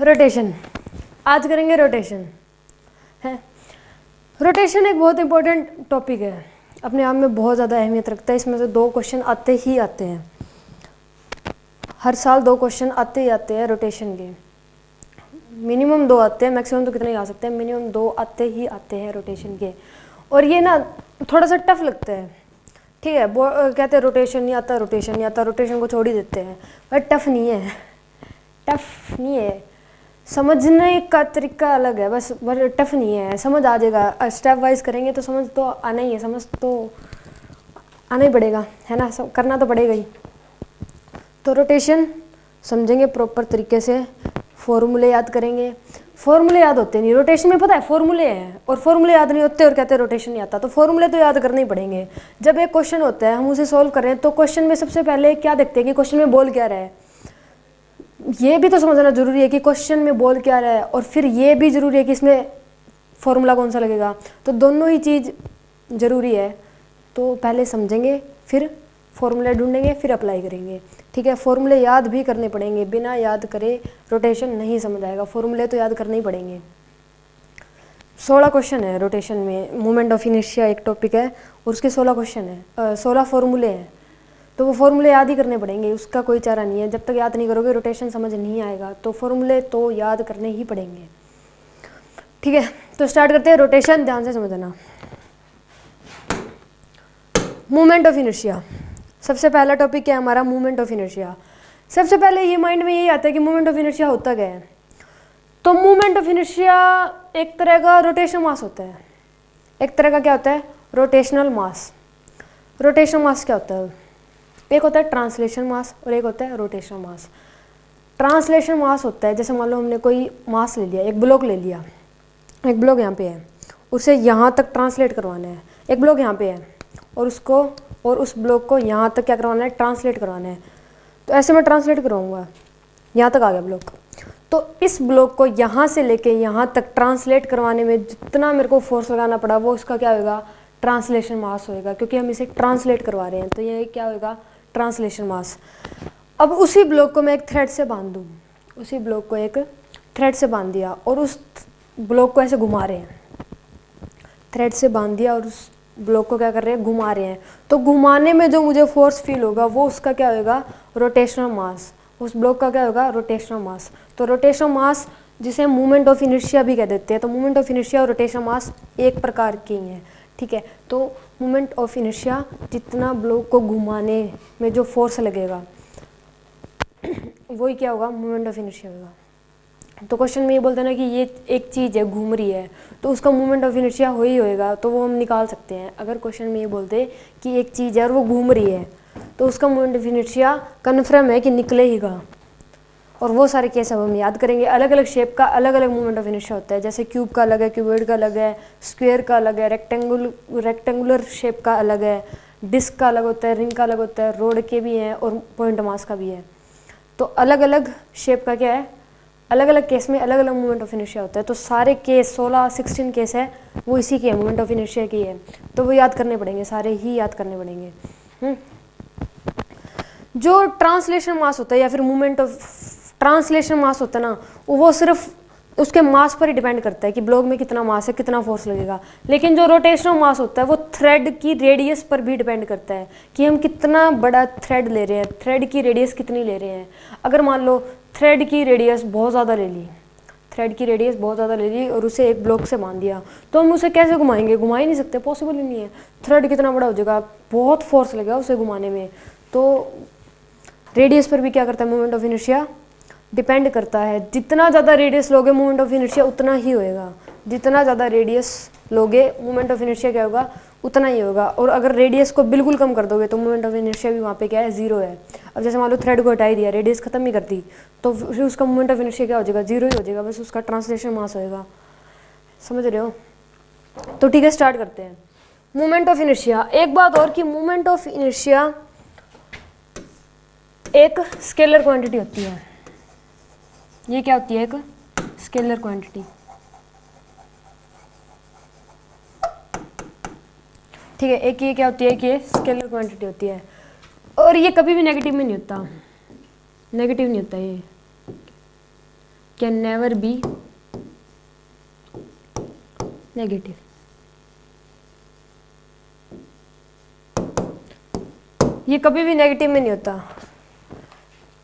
Rotation, आज करेंगे rotation है। रोटेशन एक बहुत इंपॉर्टेंट टॉपिक है, अपने आप में बहुत ज़्यादा अहमियत रखता है। इसमें से 2 क्वेश्चन आते ही आते हैं, हर साल 2 क्वेश्चन आते ही आते हैं रोटेशन के। मिनिमम 2 आते हैं, मैक्सिमम तो कितने ही आ सकते हैं, मिनिमम 2 आते ही आते हैं रोटेशन के। और ये ना थोड़ा सा टफ लगता है, ठीक है। कहते हैं रोटेशन नहीं आता, रोटेशन नहीं आता, रोटेशन को छोड़ ही देते हैं। बट टफ नहीं है, टफ नहीं है, समझने का तरीका अलग है बस। टफ नहीं है, समझ आ जाएगा। स्टेप वाइज करेंगे तो समझ तो आना ही है, समझ तो आना ही पड़ेगा, है ना, करना तो पड़ेगा ही। तो रोटेशन समझेंगे प्रॉपर तरीके से, फॉर्मूले याद करेंगे। फॉर्मूले याद होते नहीं, रोटेशन में पता है फॉर्मूले हैं और फॉर्मूले याद नहीं होते और कहते हैं रोटेशन नहीं आता। तो फॉर्मूले तो याद करने ही पड़ेंगे। जब एक क्वेश्चन होता है, हम उसे सॉल्व कर रहे हैं, तो क्वेश्चन में सबसे पहले क्या देखते हैं कि क्वेश्चन में बोल क्या रहा है। ये भी तो समझना जरूरी है कि क्वेश्चन में बोल क्या रहा है, और फिर ये भी जरूरी है कि इसमें फॉर्मूला कौन सा लगेगा। तो दोनों ही चीज़ जरूरी है। तो पहले समझेंगे, फिर फॉर्मूले ढूंढेंगे, फिर अप्लाई करेंगे, ठीक है। फॉर्मूले याद भी करने पड़ेंगे, बिना याद करे रोटेशन नहीं समझ आएगा। फॉर्मूले तो याद करने ही पड़ेंगे। 16 क्वेश्चन है रोटेशन में। मोमेंट ऑफ इनर्शिया एक टॉपिक है और उसके 16 क्वेश्चन है, 16 फॉर्मूले हैं। तो वो फॉर्मूले याद ही करने पड़ेंगे, उसका कोई चारा नहीं है। जब तक याद नहीं करोगे रोटेशन समझ नहीं आएगा। तो फॉर्मूले तो याद करने ही पड़ेंगे, ठीक है। तो स्टार्ट करते हैं रोटेशन, ध्यान से समझना। मोमेंट ऑफ इनर्शिया, सबसे पहला टॉपिक क्या है हमारा, मोमेंट ऑफ इनर्शिया। सबसे पहले ये माइंड में यही आता है कि मोमेंट ऑफ इनर्शिया होता क्या है। तो मोमेंट ऑफ इनर्शिया एक तरह का रोटेशनल मास होता है। एक तरह का क्या होता है, रोटेशनल मास। रोटेशनल मास क्या होता है, एक होता है ट्रांसलेशन मास और एक होता है रोटेशनल मास। ट्रांसलेशन मास होता है, जैसे मान लो हमने कोई मास ले लिया, एक ब्लॉक ले लिया, एक ब्लॉक यहाँ पे है, उसे यहाँ तक ट्रांसलेट करवाना है। एक ब्लॉक यहाँ पे है और उसको और उस ब्लॉक को यहाँ तक क्या करवाना है, ट्रांसलेट करवाना है। तो ऐसे मैं ट्रांसलेट करवाऊँगा, यहाँ तक आ गया ब्लॉक। तो इस ब्लॉक को यहाँ से लेके यहाँ तक ट्रांसलेट करवाने में जितना मेरे को फोर्स लगाना पड़ा, वो उसका क्या होगा, ट्रांसलेशन मास होएगा, क्योंकि हम इसे ट्रांसलेट करवा रहे हैं। तो ये क्या होगा, ट्रांसलेशन मास। अब उसी ब्लॉक को मैं एक थ्रेड से बांध दूँ, उसी ब्लॉक को एक थ्रेड से बांध दिया और उस ब्लॉक को ऐसे घुमा रहे हैं, थ्रेड से बांध दिया और उस ब्लॉक को क्या कर रहे हैं, घुमा रहे हैं। तो घुमाने में जो मुझे फोर्स फील होगा वो उसका क्या होगा, रोटेशनल मास। उस ब्लॉक का क्या होगा, रोटेशनल मास। तो रोटेशनल मास जिसे मूवमेंट ऑफ इनर्शिया भी कह देते हैं। तो मूवमेंट ऑफ इनर्शिया और रोटेशनल मास एक प्रकार की हैं, ठीक है। तो मूवमेंट ऑफ इनर्शिया, जितना ब्लॉक को घुमाने में जो फोर्स लगेगा वही क्या होगा, मूवमेंट ऑफ इनर्शिया होगा। तो क्वेश्चन में ये बोलते हैं ना कि ये एक चीज़ है, घूम रही है, तो उसका मूवमेंट ऑफ इनर्शिया हो ही होएगा। तो वो हम निकाल सकते हैं। अगर क्वेश्चन में ये बोलते कि एक चीज़ है और वो घूम रही है, तो उसका मूवमेंट ऑफ इनर्शिया कन्फर्म है कि निकले ही गा। और वो सारे केस अब हम याद करेंगे। अलग अलग शेप का अलग अलग मूवमेंट ऑफ इनर्शिया होता है। जैसे क्यूब का अलग है, क्यूबॉइड का अलग है, स्क्वायर का अलग है, रेक्टेंगुलर शेप का अलग है, डिस्क का अलग होता है, रिंग का अलग होता है, रोड के भी हैं और पॉइंट मास का भी है। तो अलग अलग शेप का क्या है, अलग अलग केस में अलग अलग मूवमेंट ऑफ इनर्शिया होता है। तो सारे केस 16 केस है वो इसी के मूवमेंट ऑफ इनर्शिया की है। तो वो याद करने पड़ेंगे, सारे ही याद करने पड़ेंगे। जो ट्रांसलेशन मास होता है या फिर मूवमेंट ऑफ ट्रांसलेशन मास होता है ना, वो सिर्फ उसके मास पर ही डिपेंड करता है कि ब्लॉक में कितना मास है, कितना फोर्स लगेगा। लेकिन जो रोटेशनल मास होता है वो थ्रेड की रेडियस पर भी डिपेंड करता है कि हम कितना बड़ा थ्रेड ले रहे हैं, थ्रेड की रेडियस कितनी ले रहे हैं। अगर मान लो थ्रेड की रेडियस बहुत ज़्यादा ले ली, थ्रेड की रेडियस बहुत ज़्यादा ले ली और उसे एक ब्लॉक से बांध दिया, तो हम उसे कैसे घुमाएंगे, घुमा ही नहीं सकते, पॉसिबल ही नहीं है। थ्रेड कितना बड़ा हो जाएगा, बहुत फोर्स लगेगा उसे घुमाने में। तो रेडियस पर भी क्या करता है, मूवमेंट ऑफ इनर्शिया डिपेंड करता है। जितना ज़्यादा रेडियस लोगे मूवमेंट ऑफ इनर्शिया उतना ही होएगा। जितना ज़्यादा रेडियस लोगे मूवमेंट ऑफ इनर्शिया क्या होगा, उतना ही होगा। और अगर रेडियस को बिल्कुल कम कर दोगे तो मूवमेंट ऑफ इनर्शिया भी वहाँ पे क्या है, जीरो है। अब जैसे मान लो थ्रेड को हटाई दिया, रेडियस खत्म ही कर दी, तो फिर उसका मूवमेंट ऑफ इनर्शिया क्या हो जाएगा, जीरो ही हो जाएगा। बस उसका ट्रांसलेशन मास होएगा। समझ रहे हो। तो ठीक है, स्टार्ट करते हैं। मूवमेंट ऑफ इनर्शिया, एक बात और कि मूवमेंट ऑफ इनर्शिया एक स्केलर क्वांटिटी होती है। ये क्या होती है, एक स्केलर क्वांटिटी, ठीक है। एक ये क्या होती है कि ये स्केलर क्वांटिटी होती है और ये कभी भी नेगेटिव में नहीं होता, नेगेटिव नहीं होता ये। Can never be negative. ये कभी भी नेगेटिव में नहीं होता।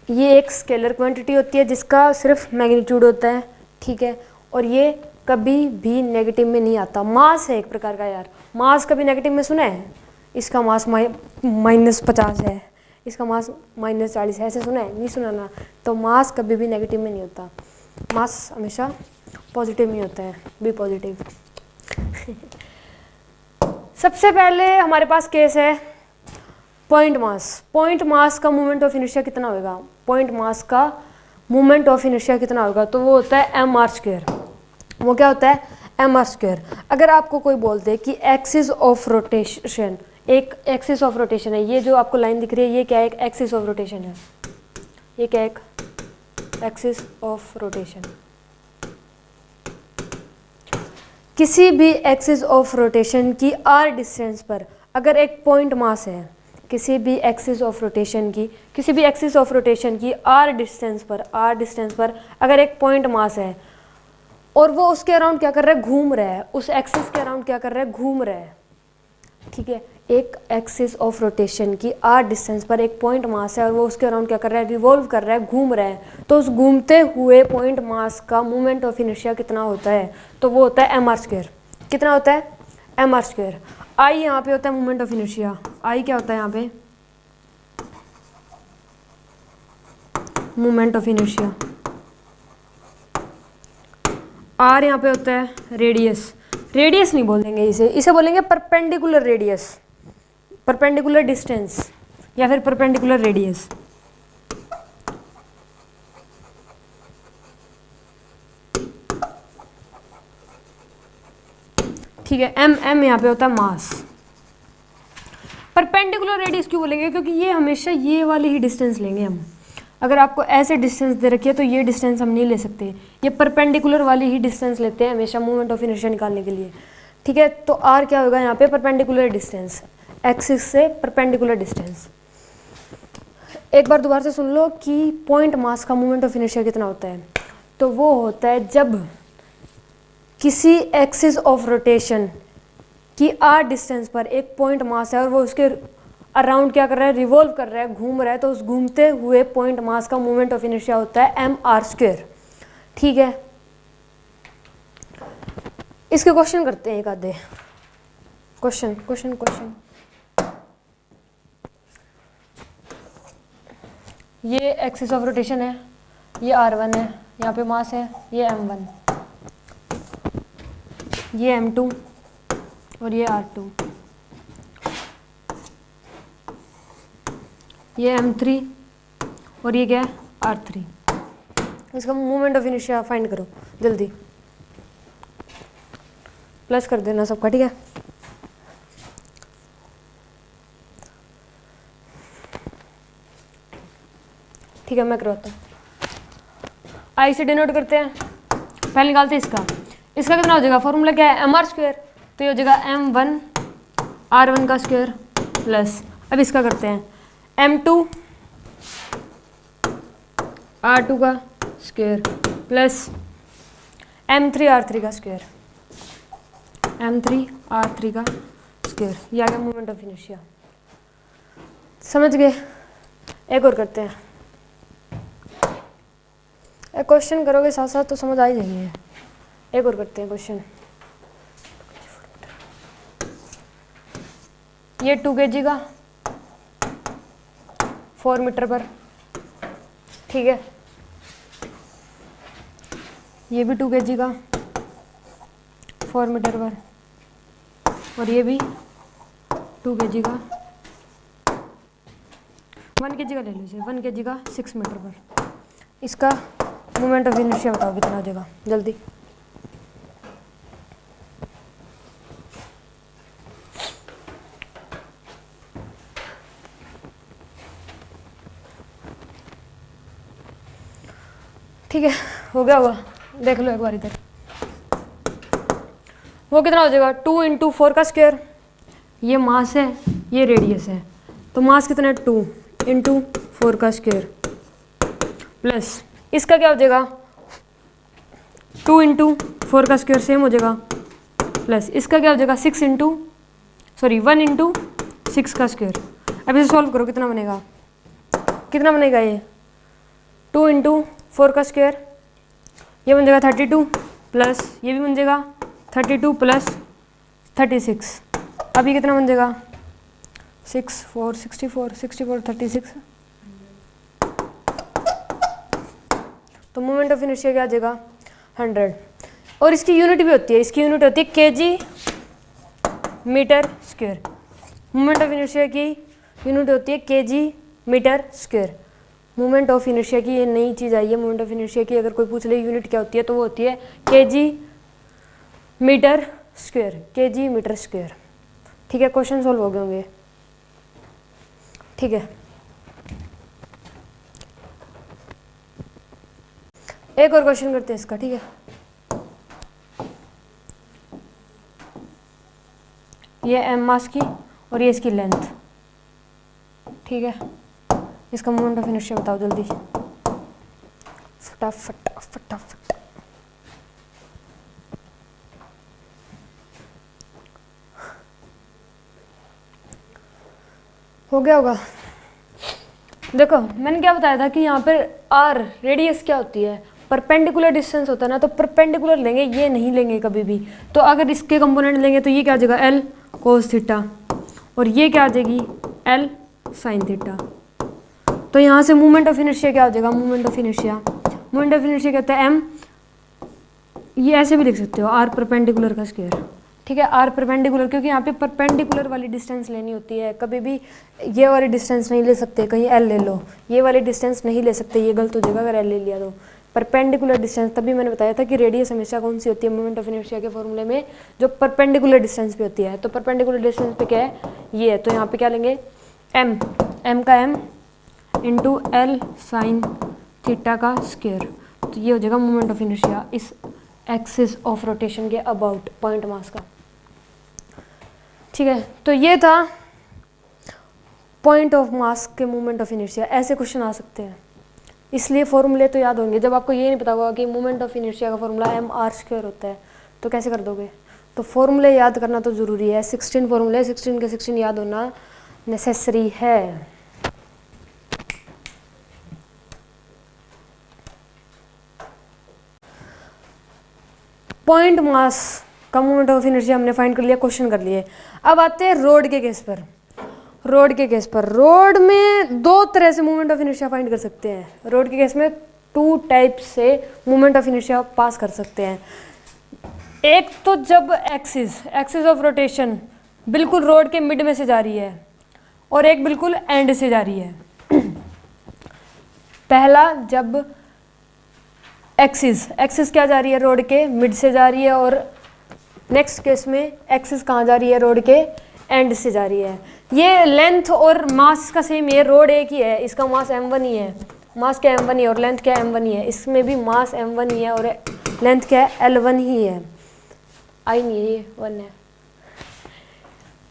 ये एक स्केलर क्वांटिटी होती है जिसका सिर्फ मैग्नीट्यूड होता है, ठीक है, और ये कभी भी नेगेटिव में नहीं आता। मास है एक प्रकार का यार, मास कभी नेगेटिव में सुना है? इसका मास -50 है, इसका मास -40 है, ऐसे सुना है? नहीं सुना ना। तो मास कभी भी नेगेटिव में नहीं होता, मास हमेशा पॉजिटिव में होता है, बी पॉजिटिव। सबसे पहले हमारे पास केस है पॉइंट मास। पॉइंट मास का मोमेंट ऑफ इनर्शिया कितना होगा? पॉइंट मास का मोमेंट ऑफ इनर्शिया कितना होगा? तो वो होता है mr²। वो क्या होता है? mr²। अगर आपको कोई बोल दे कि एक्सिस ऑफ रोटेशन, एक एक्सिस ऑफ रोटेशन है, ये जो आपको लाइन दिख रही है ये क्या है? एक एक्सिस ऑफ रोटेशन है। ये क्या है? एक एक्सिस ऑफ रोटेशन। किसी भी एक्सिस ऑफ रोटेशन की r डिस्टेंस पर अगर एक पॉइंट मास है, किसी भी एक्सिस ऑफ रोटेशन की r डिस्टेंस पर अगर एक पॉइंट मास है और वो उसके अराउंड क्या कर रहा है? घूम रहा है। उस एक्सिस के अराउंड क्या कर रहा है? घूम रहा है, ठीक है। एक एक्सिस ऑफ रोटेशन की r डिस्टेंस पर एक पॉइंट मास है और वो उसके अराउंड क्या कर रहा है? रिवॉल्व कर रहा है, घूम रहा है। तो उस घूमते हुए पॉइंट मास का मोमेंट ऑफ इनर्शिया कितना होता है? तो वो होता है mr²। कितना होता है? mr²। I यहाँ पे होता है मोमेंट ऑफ इनर्शिया। I क्या होता है यहाँ पे? Moment of inertia. R यहाँ पे होता है रेडियस। रेडियस नहीं बोलेंगे इसे बोलेंगे परपेंडिकुलर रेडियस, परपेंडिकुलर डिस्टेंस या फिर परपेंडिकुलर रेडियस। ठीक है। m यहाँ पे होता है मास। परपेंडिकुलर रेडियस क्यों बोलेंगे? क्योंकि ये हमेशा ये वाली ही डिस्टेंस लेंगे हम। अगर आपको ऐसे डिस्टेंस दे रखी है तो ये डिस्टेंस हम नहीं ले सकते, ये परपेंडिकुलर वाली ही डिस्टेंस लेते हैं हमेशा मोमेंट ऑफ इनर्शिया निकालने के लिए, ठीक है। तो r क्या होगा यहाँ पे? परपेंडिकुलर डिस्टेंस, एक्सिस से परपेंडिकुलर डिस्टेंस। एक बार दोबारा से सुन लो कि पॉइंट मास का मोमेंट ऑफ इनर्शिया कितना होता है। तो वो होता है जब किसी एक्सिस ऑफ रोटेशन की r डिस्टेंस पर एक पॉइंट मास है और वो उसके अराउंड क्या कर रहा है? रिवॉल्व कर रहा है, घूम रहा है। तो उस घूमते हुए पॉइंट मास का मोमेंट ऑफ इनर्शिया होता है mr², ठीक है। इसके क्वेश्चन करते हैं एक आधे। क्वेश्चन ये एक्सिस ऑफ रोटेशन है, ये r1 है, यहाँ पे मास है, ये m1, ये m2 और ये r2, ये m3 और ये क्या है? r3। इसका मोमेंट ऑफ इनर्शिया फाइंड करो जल्दी, प्लस कर देना सबका, ठीक है। ठीक है, मैं करवाता हूँ। आई से डिनोट करते हैं, पहले निकालते हैं इसका कितना हो जाएगा? फॉर्मूला क्या है? mr²। तो ये हो जाएगा m1 r1 का स्क्वायर प्लस, अब इसका करते हैं m2 r2 का स्क्वायर प्लस m3 r3 का स्क्वायर, m3 r3 का स्क्वायर। ये आ गया मोमेंट ऑफ इनर्शिया। समझ गए? एक और करते हैं। क्वेश्चन करोगे साथ साथ तो समझ आ ही जाएंगे। एक और करते हैं क्वेश्चन। ये 2 kg का 4 मीटर पर, ठीक है। ये भी 2 kg का 4 मीटर पर और ये भी 2 kg का 1 kg का ले लीजिए, 1 kg का 6 मीटर पर। इसका मोमेंट ऑफ इनर्शिया बताओ कितना हो जाएगा जल्दी। ठीक है, हो गया होगा, देख लो एक बार इधर। वो कितना हो जाएगा? 2 × 4 का स्क्वायर, ये मास है, ये रेडियस है। तो मास कितना है? 2 × 4 का स्क्वायर प्लस इसका क्या हो जाएगा? 2 इंटू 4 का स्क्वायर सेम हो जाएगा, प्लस इसका क्या हो जाएगा 1 इंटू 6 का स्क्वायर। अब इसे सॉल्व करो, कितना बनेगा, कितना बनेगा ये 2 इंटू 4 का स्क्वायर, ये बन जाएगा 32 प्लस ये भी बन जाएगा 32 प्लस 36। अभी कितना बन जाएगा 6 4 64 64 36। तो मोमेंट ऑफ इनर्शिया क्या आ जाएगा 100। और इसकी यूनिट भी होती है, इसकी यूनिट होती है KG metre square. Moment of inertia की यूनिट होती है KG metre square. Moment of inertia की ये नई चीज़ आई है। मोमेंट ऑफ इनर्शिया की अगर कोई पूछ ले यूनिट क्या होती है तो वो होती है KG metre square, KG metre square. ठीक है, क्वेश्चन सॉल्व हो गए होंगे। ठीक है, एक और क्वेश्चन करते हैं इसका। ठीक है, ये एम मास की और ये इसकी लेंथ। ठीक है, इसका मोमेंट ऑफ इनर्शिया बताओ जल्दी, फटाफट फटाफट। हो गया होगा। देखो मैंने क्या बताया था कि यहाँ पर आर रेडियस क्या होती है, परपेंडिकुलर डिस्टेंस होता है ना, तो परपेंडिकुलर लेंगे, ये नहीं लेंगे कभी भी। तो अगर इसके कंपोनेंट लेंगे तो ये क्या आ जाएगा एल कोस थीटा, और ये क्या आ जाएगी एल साइन थीटा। तो यहाँ से मोमेंट ऑफ इनर्शिया क्या हो जाएगा, मोमेंट ऑफ इनर्शिया कहता है एम, ये ऐसे भी लिख सकते हो आर परपेंडिकुलर का स्क्वायर। ठीक है, आर परपेंडिकुलर, क्योंकि यहाँ पे परपेंडिकुलर वाली डिस्टेंस लेनी होती है, कभी भी ये वाली डिस्टेंस नहीं ले सकते। कहीं एल ले लो, ये वाली डिस्टेंस नहीं ले सकते, ये गलत हो जाएगा अगर एल ले लिया तो। परपेंडिकुलर डिस्टेंस, तभी मैंने बताया था कि रेडियस हमेशा कौन सी होती है मोमेंट ऑफ इनर्शिया के फॉर्मूले में, जो परपेंडिकुलर डिस्टेंस पे होती है। तो परपेंडिकुलर डिस्टेंस पे क्या है, ये है। तो यहाँ पे क्या लेंगे एम का m into l sine theta का स्क्वायर। तो ये हो जाएगा मोमेंट ऑफ इनर्शिया इस एक्सिस ऑफ रोटेशन के अबाउट पॉइंट मास का। ठीक है, तो ये था पॉइंट ऑफ मास के मोमेंट ऑफ इनर्शिया। ऐसे क्वेश्चन आ सकते हैं, इसलिए फॉर्मूले तो याद होंगे। जब आपको ये नहीं पता होगा कि मोमेंट ऑफ इनर्शिया का फॉर्मूला एम आर स्क्वायर होता है तो कैसे कर दोगे। तो फॉर्मूले याद करना तो ज़रूरी है। 16 फॉर्मूले, 16 के 16 याद होना नेसेसरी है। पॉइंट मास का मोमेंट ऑफ इनर्शिया हमने फाइंड कर लिया, क्वेश्चन कर लिए। अब आते हैं रोड के केस पर। रोड में दो तरह से मोमेंट ऑफ इनर्शिया फाइंड कर सकते हैं। रोड के केस में 2 टाइप से मोमेंट ऑफ इनर्शिया पास कर सकते हैं। एक तो जब एक्सिस ऑफ रोटेशन बिल्कुल रोड के मिड में से जा रही है, और एक बिल्कुल एंड से जा रही है। पहला जब एक्सिस क्या जा रही है, रोड के मिड से जा रही है, और नेक्स्ट केस में एक्सिस कहाँ जा रही है, रोड के एंड से जा रही है। ये लेंथ और मास का सेम, ये रोड एक ही है, इसका मास m1 ही है, मास क्या m1 ही है और लेंथ क्या m1 ही है। इसमें भी मास m1 ही है और लेंथ क्या है L1 ही है, आई नहीं है, ये 1 है।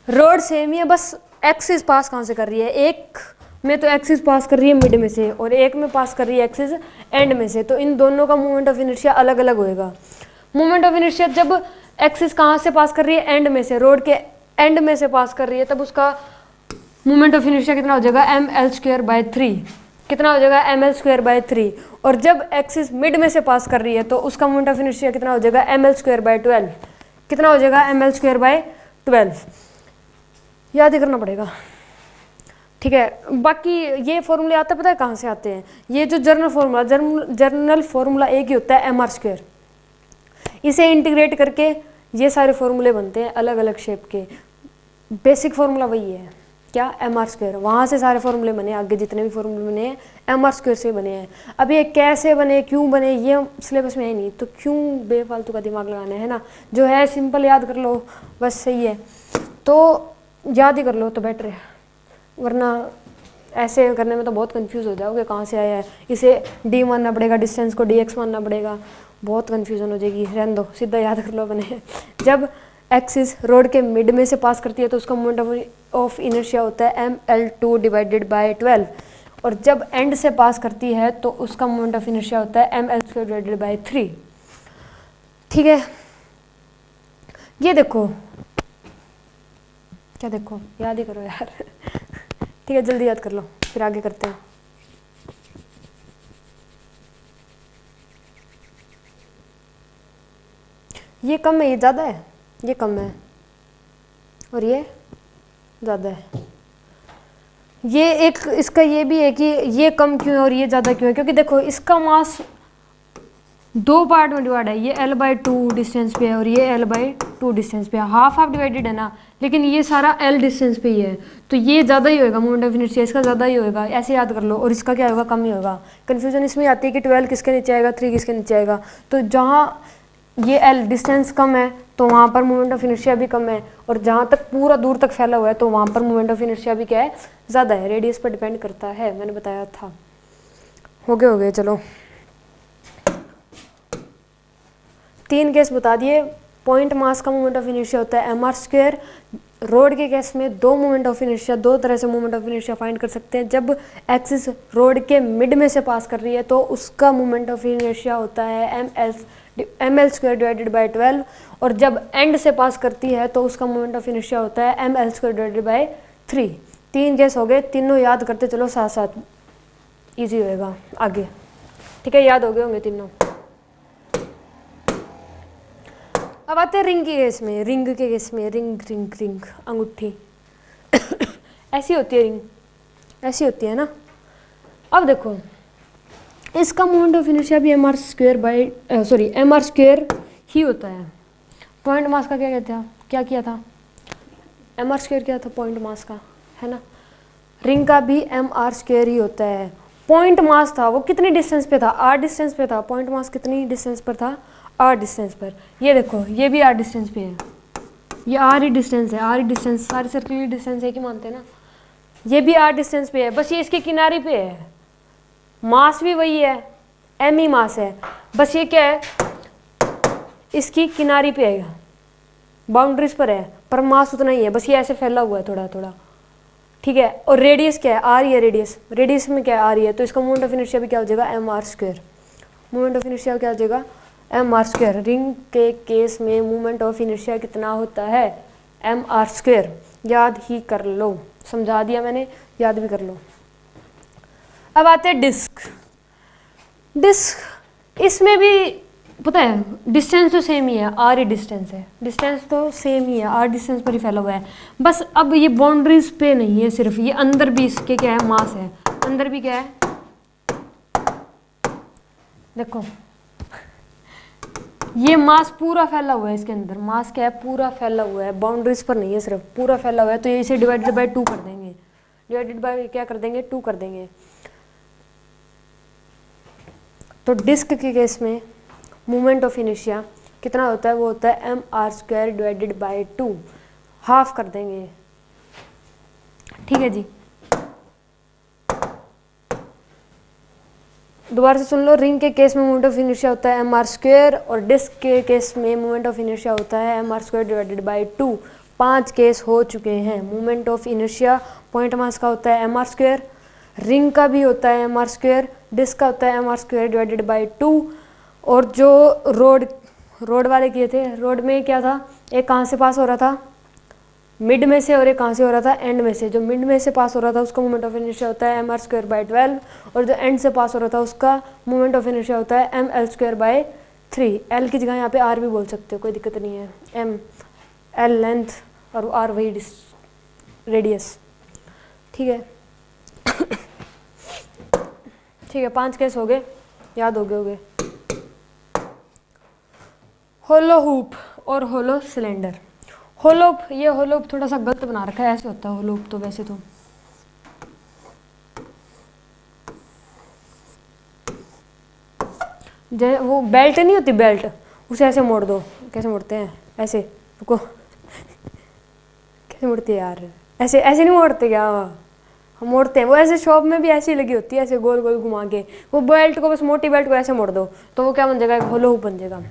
रोड सेम ही है, बस एक्सिस पास कहाँ से कर रही है, एक में तो एक्सिस पास कर रही है मिड में से और एक में पास कर रही है एक्सिस एंड में से। तो इन दोनों का मोमेंट ऑफ इनर्शिया अलग अलग होएगा। मोमेंट ऑफ इनर्शिया जब एक्सिस कहाँ से पास कर रही है, एंड में से, रोड के एंड में से पास कर रही है, तब उसका मोमेंट ऑफ इनर्शिया कितना हो जाएगा ml²/3। कितना हो जाएगा ml²/3। और जब एक्सिस मिड में से पास कर रही है तो उसका मोमेंट ऑफ इनर्शिया कितना हो जाएगा ml²/12। कितना हो जाएगा ml²/12। याद ही करना पड़ेगा। ठीक है, बाकी ये फॉर्मूले आते पता है कहाँ से आते हैं, ये जो जर्नल फॉर्मूला एक ही होता है mr²। इसे इंटीग्रेट करके ये सारे फॉर्मूले बनते हैं अलग अलग शेप के। बेसिक फॉर्मूला वही है, क्या mr²। वहाँ से सारे फॉर्मूले बने, आगे जितने भी फॉर्मूले बने हैं mr² से बने हैं। अब ये कैसे बने, क्यों बने, ये सिलेबस में है नहीं, तो क्यों बेफालतू का दिमाग लगाना है ना। जो है सिंपल याद कर लो बस, सही है। तो याद ही कर लो तो बेटर है, वरना ऐसे करने में तो बहुत कंफ्यूज हो जाओगे कहाँ से आया है। इसे d मानना पड़ेगा, डिस्टेंस को dx मानना पड़ेगा, बहुत कंफ्यूजन हो जाएगी। रहने दो, सीधा याद कर लो बने। जब एक्सिस रोड के मिड में से पास करती है तो उसका मोमेंट ऑफ इनर्शिया होता है ml2/12, और जब एंड से पास करती है तो उसका मोमेंट ऑफ इनर्शिया होता है ml²/3। ठीक है, ये देखो, क्या देखो, याद ही करो यार। ठीक है, जल्दी याद कर लो, फिर आगे करते हैं। ये कम है, ये ज़्यादा है, ये कम है, और ये ज़्यादा है। ये एक इसका ये भी है कि ये कम क्यों है और ये ज़्यादा क्यों है, क्योंकि देखो इसका मास दो पार्ट में डिवाइड है, ये L/2 डिस्टेंस पे है और ये L/2 डिस्टेंस पे है, हाफ हाफ डिवाइडेड है ना, लेकिन ये सारा L डिस्टेंस पे ही है, तो ये ज़्यादा ही होगा मोमेंट ऑफ इनर्शिया, इसका ज़्यादा ही होगा, ऐसे याद कर लो। और इसका क्या होगा, कम ही होगा। कन्फ्यूजन इसमें आती है कि 12 किसके नीचे आएगा, 3 किसके नीचे आएगा। तो जहाँ ये L डिस्टेंस कम है तो वहाँ पर मोमेंट ऑफ इनर्शिया भी कम है, और जहाँ तक पूरा दूर तक फैला हुआ है तो वहाँ पर मोमेंट ऑफ इनर्शिया भी क्या है, ज़्यादा है। रेडियस पर डिपेंड करता है, मैंने बताया था। हो गए चलो, 3 केस बता दिए। पॉइंट मास का मोमेंट ऑफ इनर्शिया होता है mr²। रोड के केस में 2 मोमेंट ऑफ इनर्शिया, 2 तरह से मोमेंट ऑफ इनर्शिया फाइंड कर सकते हैं। जब एक्सिस रोड के मिड में से पास कर रही है तो उसका मोमेंट ऑफ इनर्शिया होता है ml² डिवाइडेड बाई 12, और जब एंड से पास करती है तो उसका मोमेंट ऑफ इनर्शिया होता है ml² डिवाइडेड बाई 3। 3 केस हो गए, तीनों याद करते चलो साथ साथ, ईजी होएगा आगे। ठीक है, याद हो गए होंगे तीनों। अब आते हैं रिंग के केस में। रिंग के केस में रिंग रिंग रिंग अंगूठी ऐसी होती है, रिंग ऐसी होती है ना। अब देखो इसका मोमेंट ऑफ इनर्शिया भी mr² ही होता है। पॉइंट मास का क्या कहते हैं, क्या किया था, mr² क्या था पॉइंट मास का, है ना। रिंग का भी mr² ही होता है। पॉइंट मास था वो कितनी डिस्टेंस पे था, r डिस्टेंस पे था। पॉइंट मास कितनी डिस्टेंस पर था, r डिस्टेंस पर। ये देखो ये भी r डिस्टेंस पे है, ये r ही डिस्टेंस है, r ही डिस्टेंस, सारी सर्किल की डिस्टेंस है कि मानते हैं ना। ये भी r डिस्टेंस पे है, बस ये इसके किनारे पे है। मास भी वही है, m ही मास है, बस ये क्या है, इसकी किनारी पे है, बाउंड्रीज पर है, पर मास उतना ही है, बस ये ऐसे फैला हुआ है थोड़ा थोड़ा। ठीक है, और रेडियस क्या है, r ही है रेडियस, रेडियस में क्या है, r ही है, तो इसका मोमेंट ऑफ इनर्शिया भी क्या हो जाएगा, mr²। मोमेंट ऑफ इनर्शिया क्या हो जाएगा, mr²। रिंग के केस में मोमेंट ऑफ इनर्शिया कितना होता है, mr²। याद ही कर लो, समझा दिया मैंने, याद भी कर लो। अब आते हैं डिस्क। डिस्क इसमें भी पता है डिस्टेंस तो सेम ही है, r ही डिस्टेंस है, डिस्टेंस तो सेम ही है, r डिस्टेंस पर ही फैला हुआ है। बस अब ये बाउंड्रीज पे नहीं है सिर्फ, ये अंदर भी इसके क्या है, मास है, अंदर भी क्या है, देखो ये मास पूरा फैला हुआ है, इसके अंदर मास क्या है, पूरा फैला हुआ है, बाउंड्रीज पर नहीं है सिर्फ, पूरा फैला हुआ है। तो ये इसे डिवाइडेड बाय 2 कर देंगे, डिवाइडेड बाय क्या कर देंगे, 2 कर देंगे। तो डिस्क के केस में मोमेंट ऑफ इनर्शिया कितना होता है, वो होता है mr² डिवाइडेड बाय 2, हाफ कर देंगे। ठीक है जी, दोबारा से सुन लो। रिंग के केस में मोमेंट ऑफ इनर्शिया होता है mr², और डिस्क के केस में मोमेंट ऑफ इनर्शिया होता है mr² डिवाइडेड बाय 2। 5 केस हो चुके हैं। Moment of inertia point mass का होता है mr², रिंग का भी होता है mr², डिस्क का होता है mr² डिवाइडेड बाय 2। और जो रोड वाले किए थे, रोड में क्या था, एक कहाँ से पास हो रहा था, मिड में से, और एक कहाँ से हो रहा था, एंड में से। जो मिड में से पास हो रहा था उसका मोमेंट ऑफ इनर्शिया होता है mr² बाय 12, और जो एंड से पास हो रहा था उसका मोमेंट ऑफ इनर्शिया होता है ml² बाय 3। एल की जगह यहाँ पे आर भी बोल सकते हो, कोई दिक्कत नहीं है। एम एल लेंथ और आर वही रेडियस। ठीक है ठीक है, 5 केस हो गए, याद हो गए। होलो हुप और होलो सिलेंडर। होलोप, ये होलोप थोड़ा सा गलत बना रखा है, ऐसे होता है होलोप तो वैसे तो। जैसे वो बेल्ट नहीं होती, बेल्ट, उसे ऐसे मोड़ दो। कैसे मोड़ते हैं, ऐसे, रुको कैसे मोड़ती है यार, ऐसे ऐसे नहीं मोड़ते क्या, हम मोड़ते हैं वो ऐसे, शॉप में भी ऐसी लगी होती है, ऐसे गोल गोल घुमा के। वो बेल्ट को, बस मोटी बेल्ट को ऐसे मोड़ दो तो वो क्या बन जाएगा, एक होलो हुप बन जाएगा।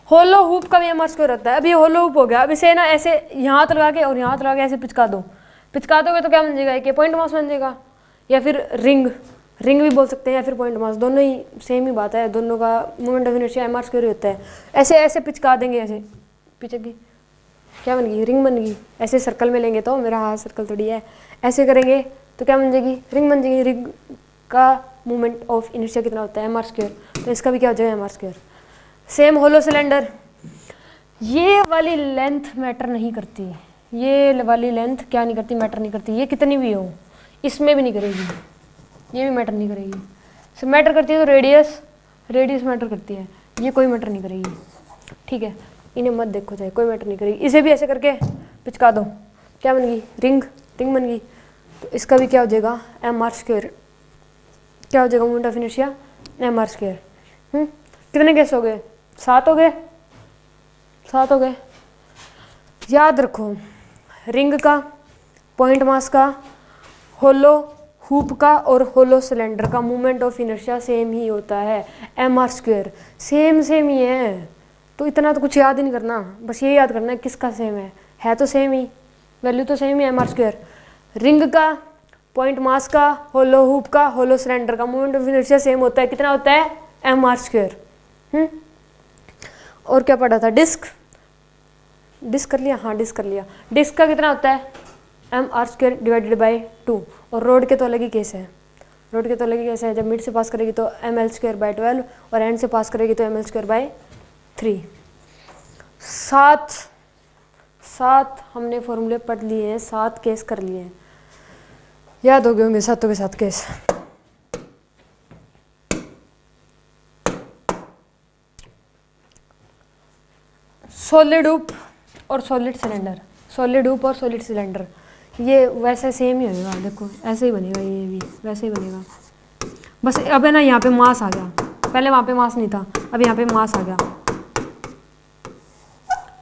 होलो हुप का भी mr² रहता है। अब ये होलो हुप हो गया, अब इसे ना ऐसे यहाँ हाथ लगा के और यहाँ हाथ लगा के ऐसे पिचका दो, पिचका दोगे तो क्या बन जाएगा, एक पॉइंट मास बन जाएगा। या फिर रिंग, रिंग भी बोल सकते हैं या फिर पॉइंट मास, दोनों ही सेम ही बात है, दोनों का moment of inertia m are square होता है। ऐसे ऐसे पिचका देंगे, ऐसे पिचक क्या बन गई, रिंग बन गई। ऐसे सर्कल में लेंगे तो, मेरा हाथ सर्कल थोड़ी है, ऐसे करेंगे तो क्या बन जाएगी, रिंग बन जाएगी। रिंग का मोमेंट ऑफ इनर्शिया कितना होता है, एम आर स्क्वायर, तो इसका भी क्या हो जाएगा, M R square. Same hollow cylinder, ये वाली लेंथ मैटर नहीं करती, ये वाली लेंथ क्या नहीं करती, मैटर नहीं करती, ये कितनी भी हो, इसमें भी नहीं करेगी, ये भी मैटर नहीं करेगी। सो मैटर करती है तो रेडियस, रेडियस मैटर करती है, ये कोई मैटर नहीं करेगी, ठीक है। इन्हें मत देखो चाहे, कोई मैटर नहीं करेगी। इसे भी ऐसे करके पिचका दो, क्या बन गई, रिंग, रिंग बन गई। तो इसका भी क्या हो जाएगा, एम आर स्क्वायर, क्या हो जाएगा moment of inertia, m are square. कितने केस हो गए, 7 हो गए, 7 हो गए। याद रखो, रिंग का, पॉइंट मास का, होलो हुप का और होलो सिलेंडर का मोमेंट ऑफ इनर्शिया सेम ही होता है, M R square, same same ही है। तो इतना तो कुछ याद ही नहीं करना, बस ये याद करना है किसका सेम है तो सेम ही, वैल्यू तो सेम ही, एम आर स्क्वायर। रिंग का, पॉइंट मास का, होलो हुप का, होलो सिलेंडर का मोमेंट ऑफ इनर्शिया सेम होता है, कितना होता है, एम आर स्क्वायर। और क्या पढ़ा था, डिस्क, डिस्क कर लिया, हाँ डिस्क कर लिया। डिस्क का कितना होता है, M R square divided by 2। और रोड के तो अलग ही केस है, रोड के तो अलग ही केस है, जब मिड से पास करेगी तो एम एल स्क्वायर बाई 12 और एंड से पास करेगी तो एम एल स्क्वायर बाई 3। 7 हमने फॉर्मूले पढ़ लिए हैं, 7 केस कर लिए हैं, याद हो गए होंगे 7 के 7 केस। सॉलिड हुप और सॉलिड सिलेंडर, सॉलिड हुप और सॉलिड सिलेंडर, ये वैसे सेम ही होगा, देखो ऐसे ही बनेगा, ये भी वैसे ही बनेगा। बस अब है ना, यहाँ पे मास आ गया, पहले वहाँ पे मास नहीं था, अब यहाँ पे मास आ गया,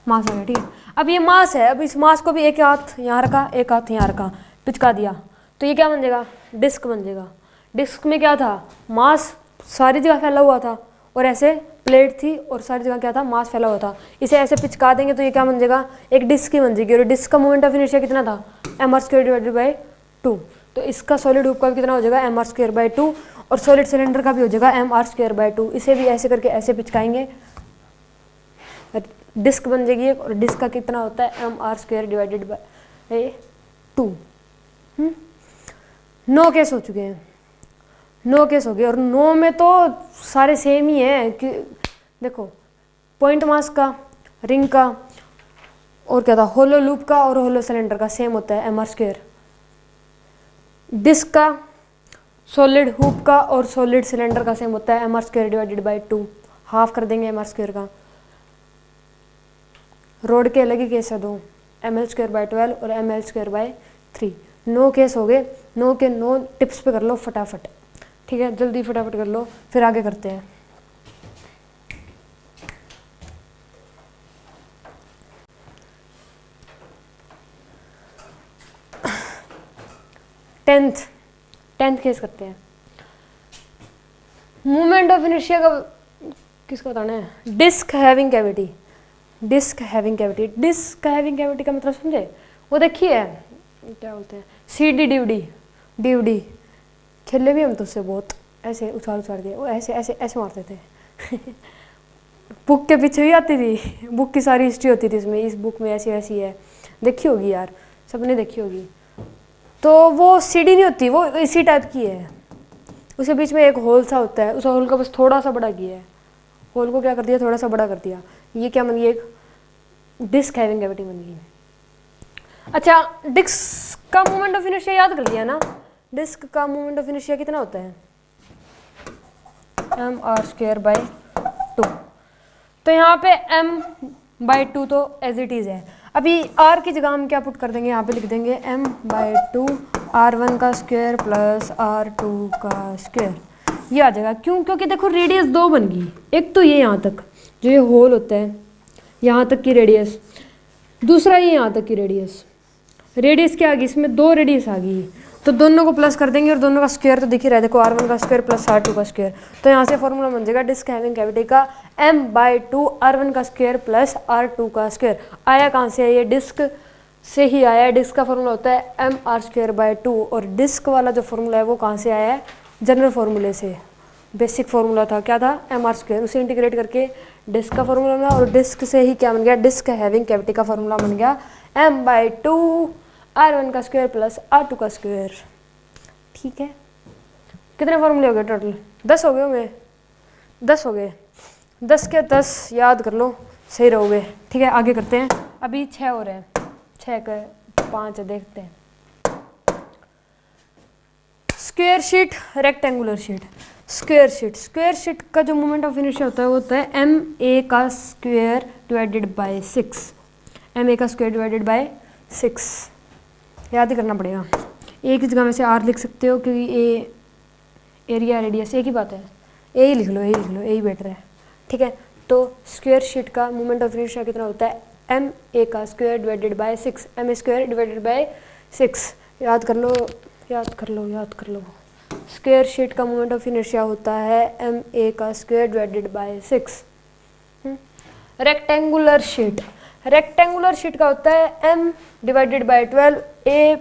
मास आ गया, ठीक है। अब ये मास है, अब इस मास को भी एक हाथ यहाँ रखा, एक हाथ यहाँ रखा, पिचका दिया, तो ये क्या बन जाएगा, डिस्क बन जाएगा। डिस्क में क्या था, मास सारी जगह फैला हुआ था, और ऐसे प्लेट थी और सारी जगह क्या था, मास फैला हुआ था। इसे ऐसे पिचका देंगे तो ये क्या बन जाएगा, एक डिस्क ही बन जाएगी। और डिस्क का मोमेंट ऑफ इनर्शिया कितना था, m are square divided by 2। तो इसका सॉलिड हुप का भी कितना हो जाएगा, एम आर स्क्वायर बाई 2, और सॉलिड सिलेंडर का भी हो जाएगा एम आर स्क्वायर बाई 2। इसे भी ऐसे करके ऐसे पिचकाएंगे, डिस्क बन जाएगी एक, और डिस्क का कितना होता है, M R square divided by 2। 9 case हो चुके हैं, 9 केस हो गए, और 9 में तो सारे सेम ही हैं कि देखो, पॉइंट मास का, रिंग का, और क्या था, होलो लूप का और होलो सिलेंडर का सेम होता है, एम आर स्क्वायर। डिस्क का, सॉलिड हुप का और सॉलिड सिलेंडर का सेम होता है, M R square divided by 2, half कर देंगे एम आर स्क्वायर का। रोड के अलग ही केस है दो, एम एल स्क्वायर बाई 12 और m l square by 3। 9 case हो गए, 9 के 9 टिप्स पे कर लो फटाफट, ठीक है, जल्दी फटाफट कर लो, फिर आगे करते हैं। टेंथ केस करते हैं। मूवमेंट ऑफ इनर्शिया का किसको बताना है, disc having cavity, disc having cavity. Disc having cavity का मतलब समझे, वो देखिए क्या बोलते हैं, सी डी डीवडी, डीवडी खेले भी हम तो उससे बहुत, ऐसे उछाल उछाल के वो ऐसे ऐसे ऐसे मारते थे बुक के पीछे भी आती थी, बुक की सारी हिस्ट्री होती थी इसमें, इस बुक में ऐसी ऐसी है, देखी होगी यार, सबने देखी होगी। तो वो सीढ़ी नहीं होती, वो इसी टाइप की है, उसके बीच में एक होल सा होता है, उस होल का बस थोड़ा सा बड़ा किया है, होल को क्या कर दिया, थोड़ा सा बड़ा कर दिया, ये क्या बन गई, एक डिस्क हैविंग कैविटी बन गई। अच्छा, डिस्क का मोमेंट ऑफ इनर्शिया याद कर लिया ना, डिस्क का मोमेंट ऑफ इनर्शिया कितना होता है, एम आर स्क्वायर बाई 2। तो यहाँ पे m बाई 2 तो एज इट इज़ है। अभी r की जगह हम क्या पुट कर देंगे, यहाँ पे लिख देंगे m बाई 2 r1 का स्क्वायर प्लस r2 का स्क्वायर, ये आ जाएगा। क्यों, क्योंकि देखो रेडियस 2 बन गई, एक तो ये यहाँ तक जो ये होल होता है यहाँ तक की रेडियस, दूसरा ये यहाँ तक की रेडियस, रेडियस क्या आ गई, इसमें 2 रेडियस आ गई, तो दोनों को प्लस कर देंगे और दोनों का स्क्वायर तो दिख ही रहा है, देखो r1 का स्क्वायर प्लस r2 का स्क्वायर। तो यहाँ से फॉर्मूला बन जाएगा डिस्क हैविंग कैविटी का m बाई 2 r1 का स्क्वायर प्लस r2 का स्क्वायर। आया कहाँ से है, ये डिस्क से ही आया है, डिस्क का फॉर्मूला होता है m r स्क्वायर बाई 2, और डिस्क वाला जो फॉर्मूला है वो कहाँ से आया है, जनरल फॉर्मूले से, बेसिक फार्मूला था, क्या था, एम आर स्क्वायर, उसे इंटीग्रेट करके डिस्क का फार्मूला बना, और डिस्क से ही क्या बन गया, डिस्क हैविंग कैविटी का फार्मूला बन गया m/2 r1 का स्क्वायर प्लस r2 का स्क्वायर। ठीक है, कितने फार्मूले हो गए टोटल, 10 हो गए होंगे, 10 हो गए, 10 के 10 याद कर लो, सही रहोगे। ठीक है, आगे करते हैं, अभी 6 हो रहे हैं, 6 के 5 देखते हैं। Square sheet, rectangular sheet. Square sheet का जो मोमेंट ऑफ इनर्शिया होता है वो होता है एम ए का square divided by 6, m a का स्क्वायर डिवाइडेड बाय 6, याद ही करना पड़ेगा। एक ही जगह में से आर लिख सकते हो क्योंकि ए एरिया रेडियस एक ही बात है, ए ही लिख लो, ए ही लिख लो, ए ही बेटर है। ठीक है, तो स्क्वायर शीट का मोमेंट ऑफ इनर्शिया कितना होता है, एम ए का square divided by 6, m a square divided by 6, याद कर लो, याद कर लो, याद कर लो। स्क्वायर शीट का मोमेंट ऑफ इनर्शिया होता है एम ए का square divided by 6। Rectangular sheet, rectangular sheet का होता है m divided by 12 a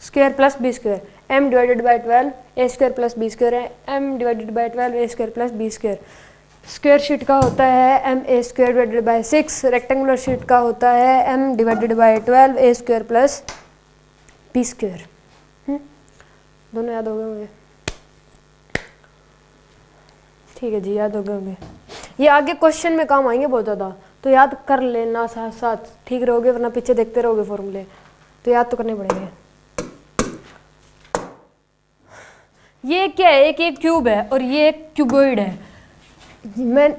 square plus b square, m divided by 12 a square plus b square है, m divided by 12 a square plus b square. Square sheet का होता है m a square divided by 6, rectangular sheet का होता है m divided by 12 a square plus b square. दोनों याद हो गए होंगे, ठीक है जी, याद हो गए होंगे। ये आगे क्वेश्चन में काम आएंगे बहुत ज़्यादा, तो याद कर लेना साथ साथ, ठीक रहोगे, वरना पीछे देखते रहोगे फॉर्मूले, तो याद तो करने पड़ेंगे। ये क्या है, एक क्यूब है और ये एक क्यूबॉइड है। मैं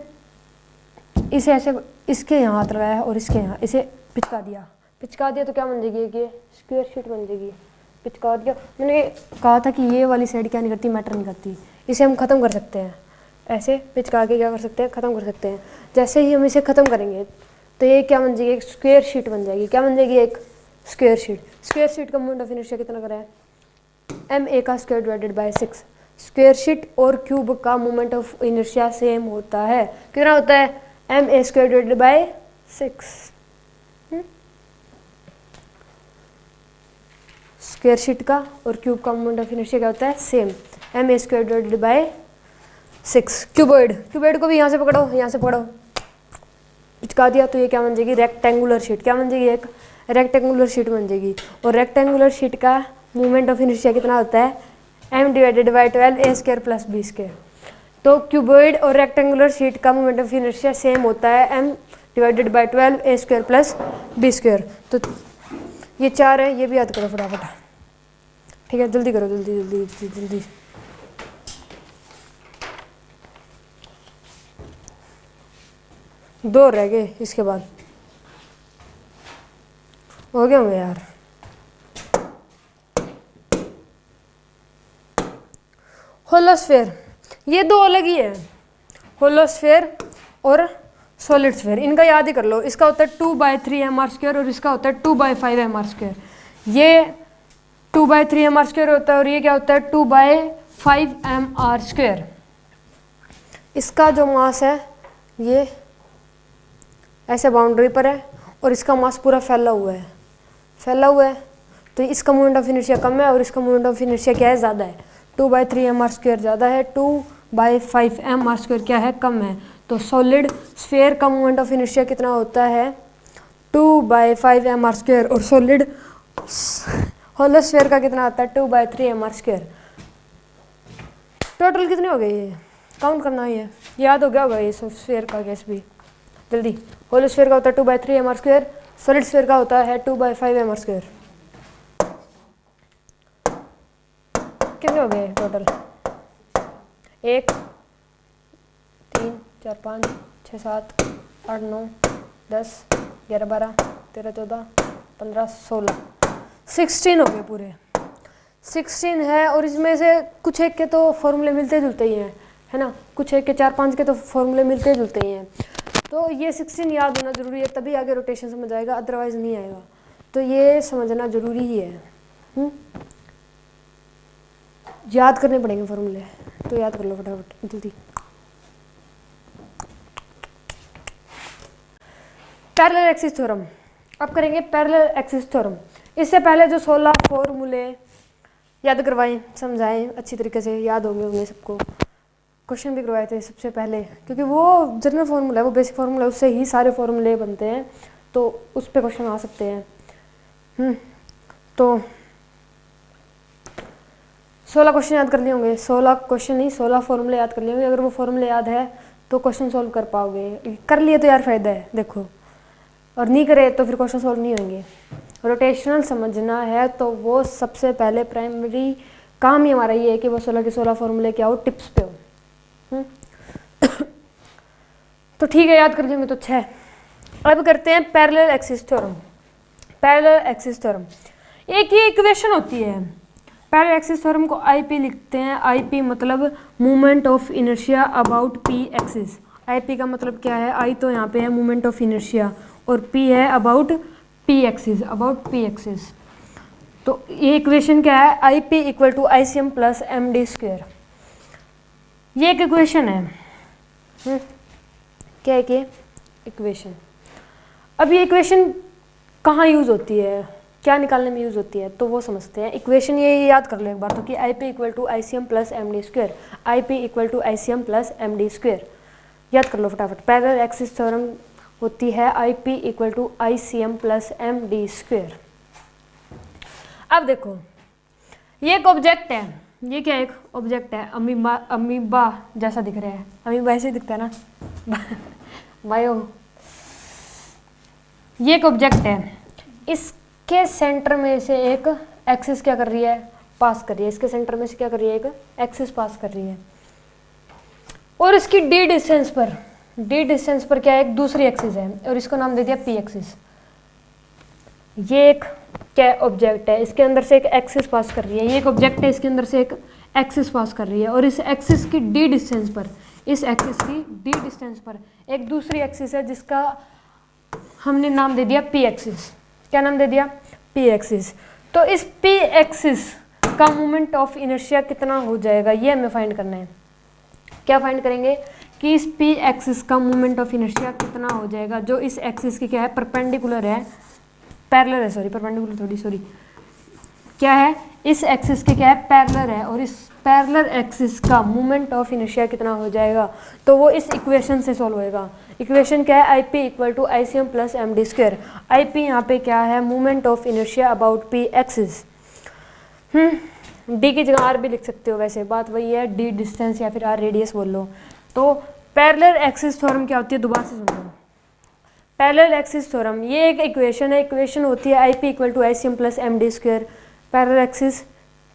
इसे ऐसे इसके यहाँ हाथ लगाया और इसके यहाँ इसे पिचका दिया तो क्या बन जाएगी, ये स्क्वायर शीट बन जाएगी। पिचका दिया, मैंने कहा था कि ये वाली साइड क्या नहीं करती, मैटर नहीं करती, इसे हम ख़त्म कर सकते हैं, ऐसे पिचका के क्या कर सकते हैं, ख़त्म कर सकते हैं। जैसे ही हम इसे ख़त्म करेंगे तो ये क्या बन जाएगी, एक स्क्वायर शीट बन जाएगी। क्या बन जाएगी, एक स्क्वायर शीट। स्क्वायर शीट का मोमेंट ऑफ इनर्शिया कितना करा है, एम ए का square divided by 6। Square sheet और क्यूब का मोमेंट ऑफ इनर्शिया सेम होता है, कितना होता है, m a square divided by 6। Square sheet का और क्यूब का मोमेंट ऑफ इनर्शिया क्या होता है, same, m a square divided by 6। Cuboid को भी यहाँ से पकड़ो, यहाँ से पकड़ो, पिचका दिया तो ये क्या बन जाएगी, रेक्टेंगुलर शीट। क्या बन जाएगी, एक रेक्टेंगुलर शीट बन जाएगी। और रेक्टेंगुलर शीट का मोमेंट ऑफ इनर्शिया कितना होता है, m divided by 12 a square plus b square. तो क्यूबॉइड और रेक्टेंगुलर शीट का मोमेंट ऑफ इनर्शिया सेम होता है, m divided by 12 a square plus b square. तो ये 4 है, ये भी याद करो फटाफट, ठीक है, जल्दी करो, जल्दी जल्दी जल्दी जल्दी। दो रह गए, इसके बाद हो गए होंगे यार। होलोस्फेयर, ये दो अलग ही है, होलोस्फेयर और सॉलिड स्फेयर, इनका याद ही कर लो। इसका होता है 2/3 mr स्क्वायर और इसका होता है 2/5 mr स्क्वायर। ये 2/3 mr स्क्वायर होता है और ये क्या होता है, 2/5 mr स्क्वायर। इसका जो मास है ये ऐसे बाउंड्री पर है और इसका मास पूरा फैला हुआ है, तो इसका मोमेंट ऑफ इनर्शिया कम है और इसका मोमेंट ऑफ इनर्शिया क्या है, ज़्यादा है। 2/3 mr स्क्वायर ज़्यादा है, 2/5 mr स्क्वायर क्या है, कम है। तो सॉलिड स्फेयर का मोमेंट ऑफ इनर्शिया कितना होता है, 2/5 mr स्क्वायर, और सॉलिड होलोस्फेयर का कितना आता है, 2/3 mr स्क्वायर। टोटल कितने हो गए, ये काउंट करना ही है, याद हो गया होगा ये स्फेयर का केस भी, जल्दी। होलोस्फेयर का होता है 2/3 mr स्क्वायर, सॉलिड स्फेयर का होता है 2/5 mr स्क्वायर। कितने हो गए टोटल, 1 3 4 5 6 7 8 9 10 11 12 13 14 15 16 हो गए पूरे। 16 है और इसमें से कुछ एक के तो फॉर्मूले मिलते जुलते ही हैं, है ना, कुछ एक के 4-5 के तो फॉर्मूले मिलते जुलते ही हैं। तो ये 16 याद होना ज़रूरी है, तभी आगे रोटेशन समझ आएगा, अदरवाइज़ नहीं आएगा। तो ये समझना ज़रूरी ही है। याद करने पड़ेंगे फॉर्मूले, तो याद कर लो फटाफट जल्दी। पैरेलल एक्सिस थ्योरम, अब करेंगे पैरेलल एक्सिस थ्योरम। इससे पहले जो 16 फॉर्मूले याद करवाएं, समझाएं अच्छी तरीके से, याद होंगे सबको। क्वेश्चन भी करवाए थे सबसे पहले, क्योंकि वो जनरल फार्मूला है, वो बेसिक फार्मूला है, उससे ही सारे फार्मूले बनते हैं, तो उस पर क्वेश्चन आ सकते हैं। तो 16 क्वेश्चन याद कर लिए होंगे, 16 क्वेश्चन नहीं 16 फार्मूले याद कर लिए होंगे। अगर वो फार्मूले याद है तो क्वेश्चन सॉल्व कर पाओगे, कर लिए तो यार फायदा है देखो, और नहीं करे तो फिर क्वेश्चन सॉल्व नहीं होंगे। रोटेशनल समझना है तो वो सबसे पहले प्राइमरी काम ही हमारा ये है कि वो 16 के 16 फार्मूले क्या हो, टिप्स पे हो। तो ठीक है, याद कर लेंगे तो अच्छा है। अब करते हैं parallel axis theorem. Parallel axis theorem एक ही इक्वेशन होती है। पैरेलल एक्सिस थ्योरम को आईपी लिखते हैं। आईपी मतलब moment of inertia about p axis. IP का मतलब क्या है, आई तो यहाँ पे है मोमेंट ऑफ इनर्शिया, और पी है about p axis, about p axis. तो ये इक्वेशन क्या है, I P equal to I C M plus M D square. ये एक इक्वेशन है। क्या है कि इक्वेशन। अब ये इक्वेशन कहाँ यूज़ होती है, क्या निकालने में यूज़ होती है, तो वो समझते हैं। इक्वेशन ये याद कर लो एक बार तो, कि I P equal to I C M plus M D square. I P equal to I C M plus M D square, याद कर लो फटाफट। पैरेलल एक्सिस थ्योरम होती है I P equal to I C M plus M D square. अब देखो, ये एक ऑब्जेक्ट है, ये क्या एक ऑब्जेक्ट है, अमीबा, अमीबा जैसा दिख रहा है, अमीबा ऐसे दिखता है ना बायो। ये एक ऑब्जेक्ट है, इसके सेंटर में से एक एक्सिस क्या कर रही है, पास कर रही है। इसके सेंटर में से क्या कर रही है, एक एक्सिस पास कर रही है, और इसकी डी डिस्टेंस पर क्या है, एक दूसरी एक्सिस है, और इसको नाम दे दिया पी एक्सिस। ये एक क्या ऑब्जेक्ट है, इसके अंदर से एक एक्सिस पास कर रही है। ये एक ऑब्जेक्ट है, इसके अंदर से एक एक्सिस पास कर रही है, और इस एक्सिस की डी डिस्टेंस पर, इस एक्सिस की डी डिस्टेंस पर एक दूसरी एक्सिस है जिसका हमने नाम दे दिया पी एक्सिस। क्या नाम दे दिया, पी एक्सिस। तो इस पी एक्सिस का मोमेंट ऑफ इनर्शिया कितना हो जाएगा, ये हमें फाइंड करना है। क्या फाइंड करेंगे कि इस पी एक्सिस का मोमेंट ऑफ इनर्शिया कितना हो जाएगा, जो इस एक्सिस की क्या है, परपेंडिकुलर है, पैरेलल है, सॉरी परपेंडिकुलर थोड़ी, सॉरी क्या है, इस एक्सिस के क्या है, पैरेलल है, और इस पैरेलल एक्सिस का मोमेंट ऑफ इनर्शिया कितना हो जाएगा, तो वो इस इक्वेशन से सॉल्व होएगा। इक्वेशन क्या है, I P equal to I C M plus M D square. I p यहाँ पे क्या है, moment of inertia about p axis. D की जगह आर भी लिख सकते हो, वैसे बात वही है, डी डिस्टेंस या फिर आर रेडियस बोल लो। तो पैरेलल एक्सिस थ्योरम क्या होती है, दोबारा से सुन लो। पैरेलल एक्सिस थ्योरम ये एक इक्वेशन है, इक्वेशन होती है I P equal to I C M plus M D square. Parallel axis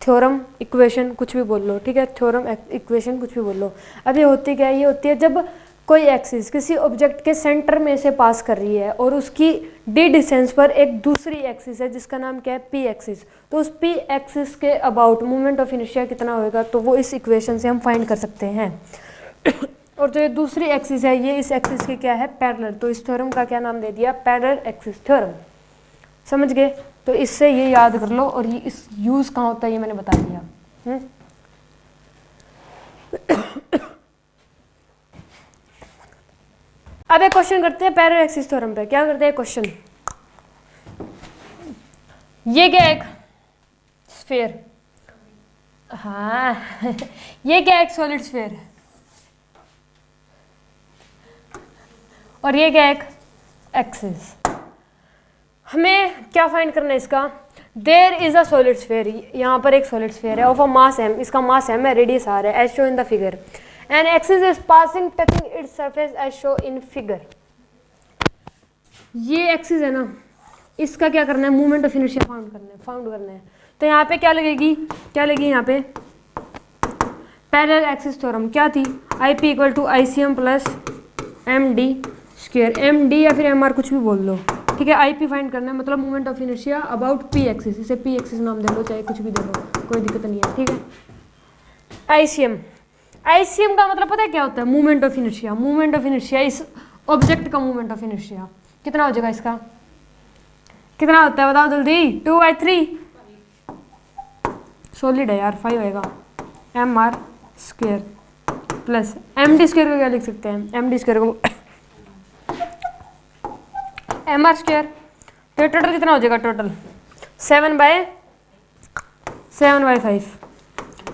theorem equation कुछ भी बोल लो, ठीक है, थ्योरम इक्वेशन कुछ भी बोल लो। अब ये होती क्या है, ये होती है जब कोई एक्सिस किसी ऑब्जेक्ट के सेंटर में से पास कर रही है, और उसकी डी डिस्टेंस पर एक दूसरी एक्सिस है जिसका नाम क्या है, पी एक्सिस। तो उस पी एक्सिस के अबाउट मोमेंट ऑफ इनर्शिया कितना होएगा, तो वो इस इक्वेशन से हम फाइंड कर सकते हैं। और जो ये दूसरी एक्सिस है, ये इस एक्सिस के क्या है, पैरेलल। तो इस थ्योरम का क्या नाम दे दिया, पैरेलल एक्सिस थ्योरम। समझ गए, तो इससे ये याद कर लो, और ये इस यूज कहाँ होता है ये मैंने बता दिया। अब एक क्वेश्चन करते हैं पैरेलल एक्सिस थ्योरम पे। क्या करते हैं क्वेश्चन, ये क्या एक स्फीयर, हाँ ये क्या एक सॉलिड स्फीयर, और ये क्या एक एक्सिस। हमें क्या फाइंड करना है इसका, there is a solid sphere, यहाँ पर एक सॉलिड स्फीयर है, ऑफ अ मास एम, इसका मास एम है, रेडियस आर है, as show in the figure, and axis is passing touching its surface as show in figure. ये axis है ना, इसका क्या करना है, मूवमेंट ऑफ इनर्शिया फाउंड करना है। तो यहाँ पे क्या लगेगी, क्या लगेगी यहाँ पे, पैरेलल एक्सिस थ्योरम क्या थी, I P equal to I C M plus M D square. M D या फिर एम आर कुछ भी बोल लो, ठीक है। आई पी फाइंड करना है, मतलब movement of inertia about p axis, इसे पी एक्सिस नाम दे लो, चाहे कुछ भी दे लो, कोई दिक्कत नहीं है, ठीक है। आईसीएम, आईसीएम का मतलब पता है क्या होता है, movement of inertia. Movement of inertia इस ऑब्जेक्ट का मूवमेंट ऑफ इनर्शिया कितना हो जाएगा, इसका कितना होता है बताओ जल्दी, 2/3 सॉलिड है यार, 5 होएगा, M R square plus M D square को क्या लिख सकते हैं, एम डी स्क्वेयर को एम आर स्क्वेयर। तो टोटल कितना हो जाएगा, टोटल 7/7 7/5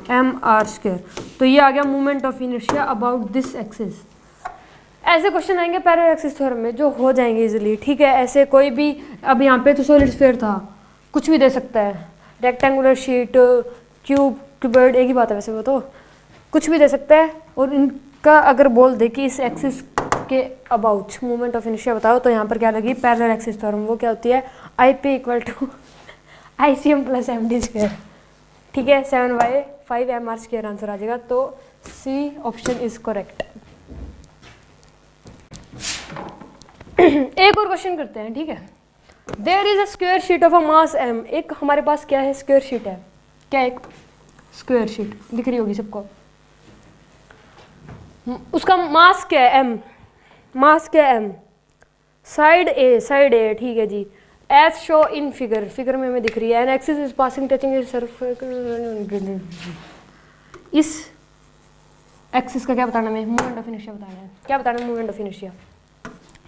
mr²। तो ये आ गया moment of inertia about this axis. ऐसे क्वेश्चन आएंगे पैरेलल एक्सिस थ्योरम में जो हो जाएंगे इजीली, ठीक है। ऐसे कोई भी, अब यहाँ पे तो सॉलिड स्फीयर था, कुछ भी दे सकता है, रेक्टेंगुलर शीट, क्यूब, क्यूबॉइड, एक ही बात है वैसे, वो तो कुछ भी दे सकता है। और इनका अगर बोल दे कि इस एक्सिस के अबाउट मोमेंट ऑफ इनर्शिया बताओ, तो यहाँ पर क्या लगी, पैरेलल एक्सिस थ्योरम। वो क्या होती है, IP = ICM + MD²। ठीक है, 7/5 mr² आंसर आ जाएगा। तो C ऑप्शन इज करेक्ट। एक और क्वेश्चन करते हैं, ठीक है। There is a square sheet of a mass m। एक हमारे पास क्या है, स्क्वायर शीट है। क्या, एक स्क्वायर शीट दिख रही होगी सबको। उसका मास क्या है, m। मास क्या है, m। साइड A, ठीक है जी। As show in figure, figure में हमें दिख रही है। An axis is passing touching surface. इस एक्सिस का क्या बताना है, मोमेंट ऑफ इनर्शिया बताना है। क्या बताना है, मोमेंट ऑफ इनर्शिया।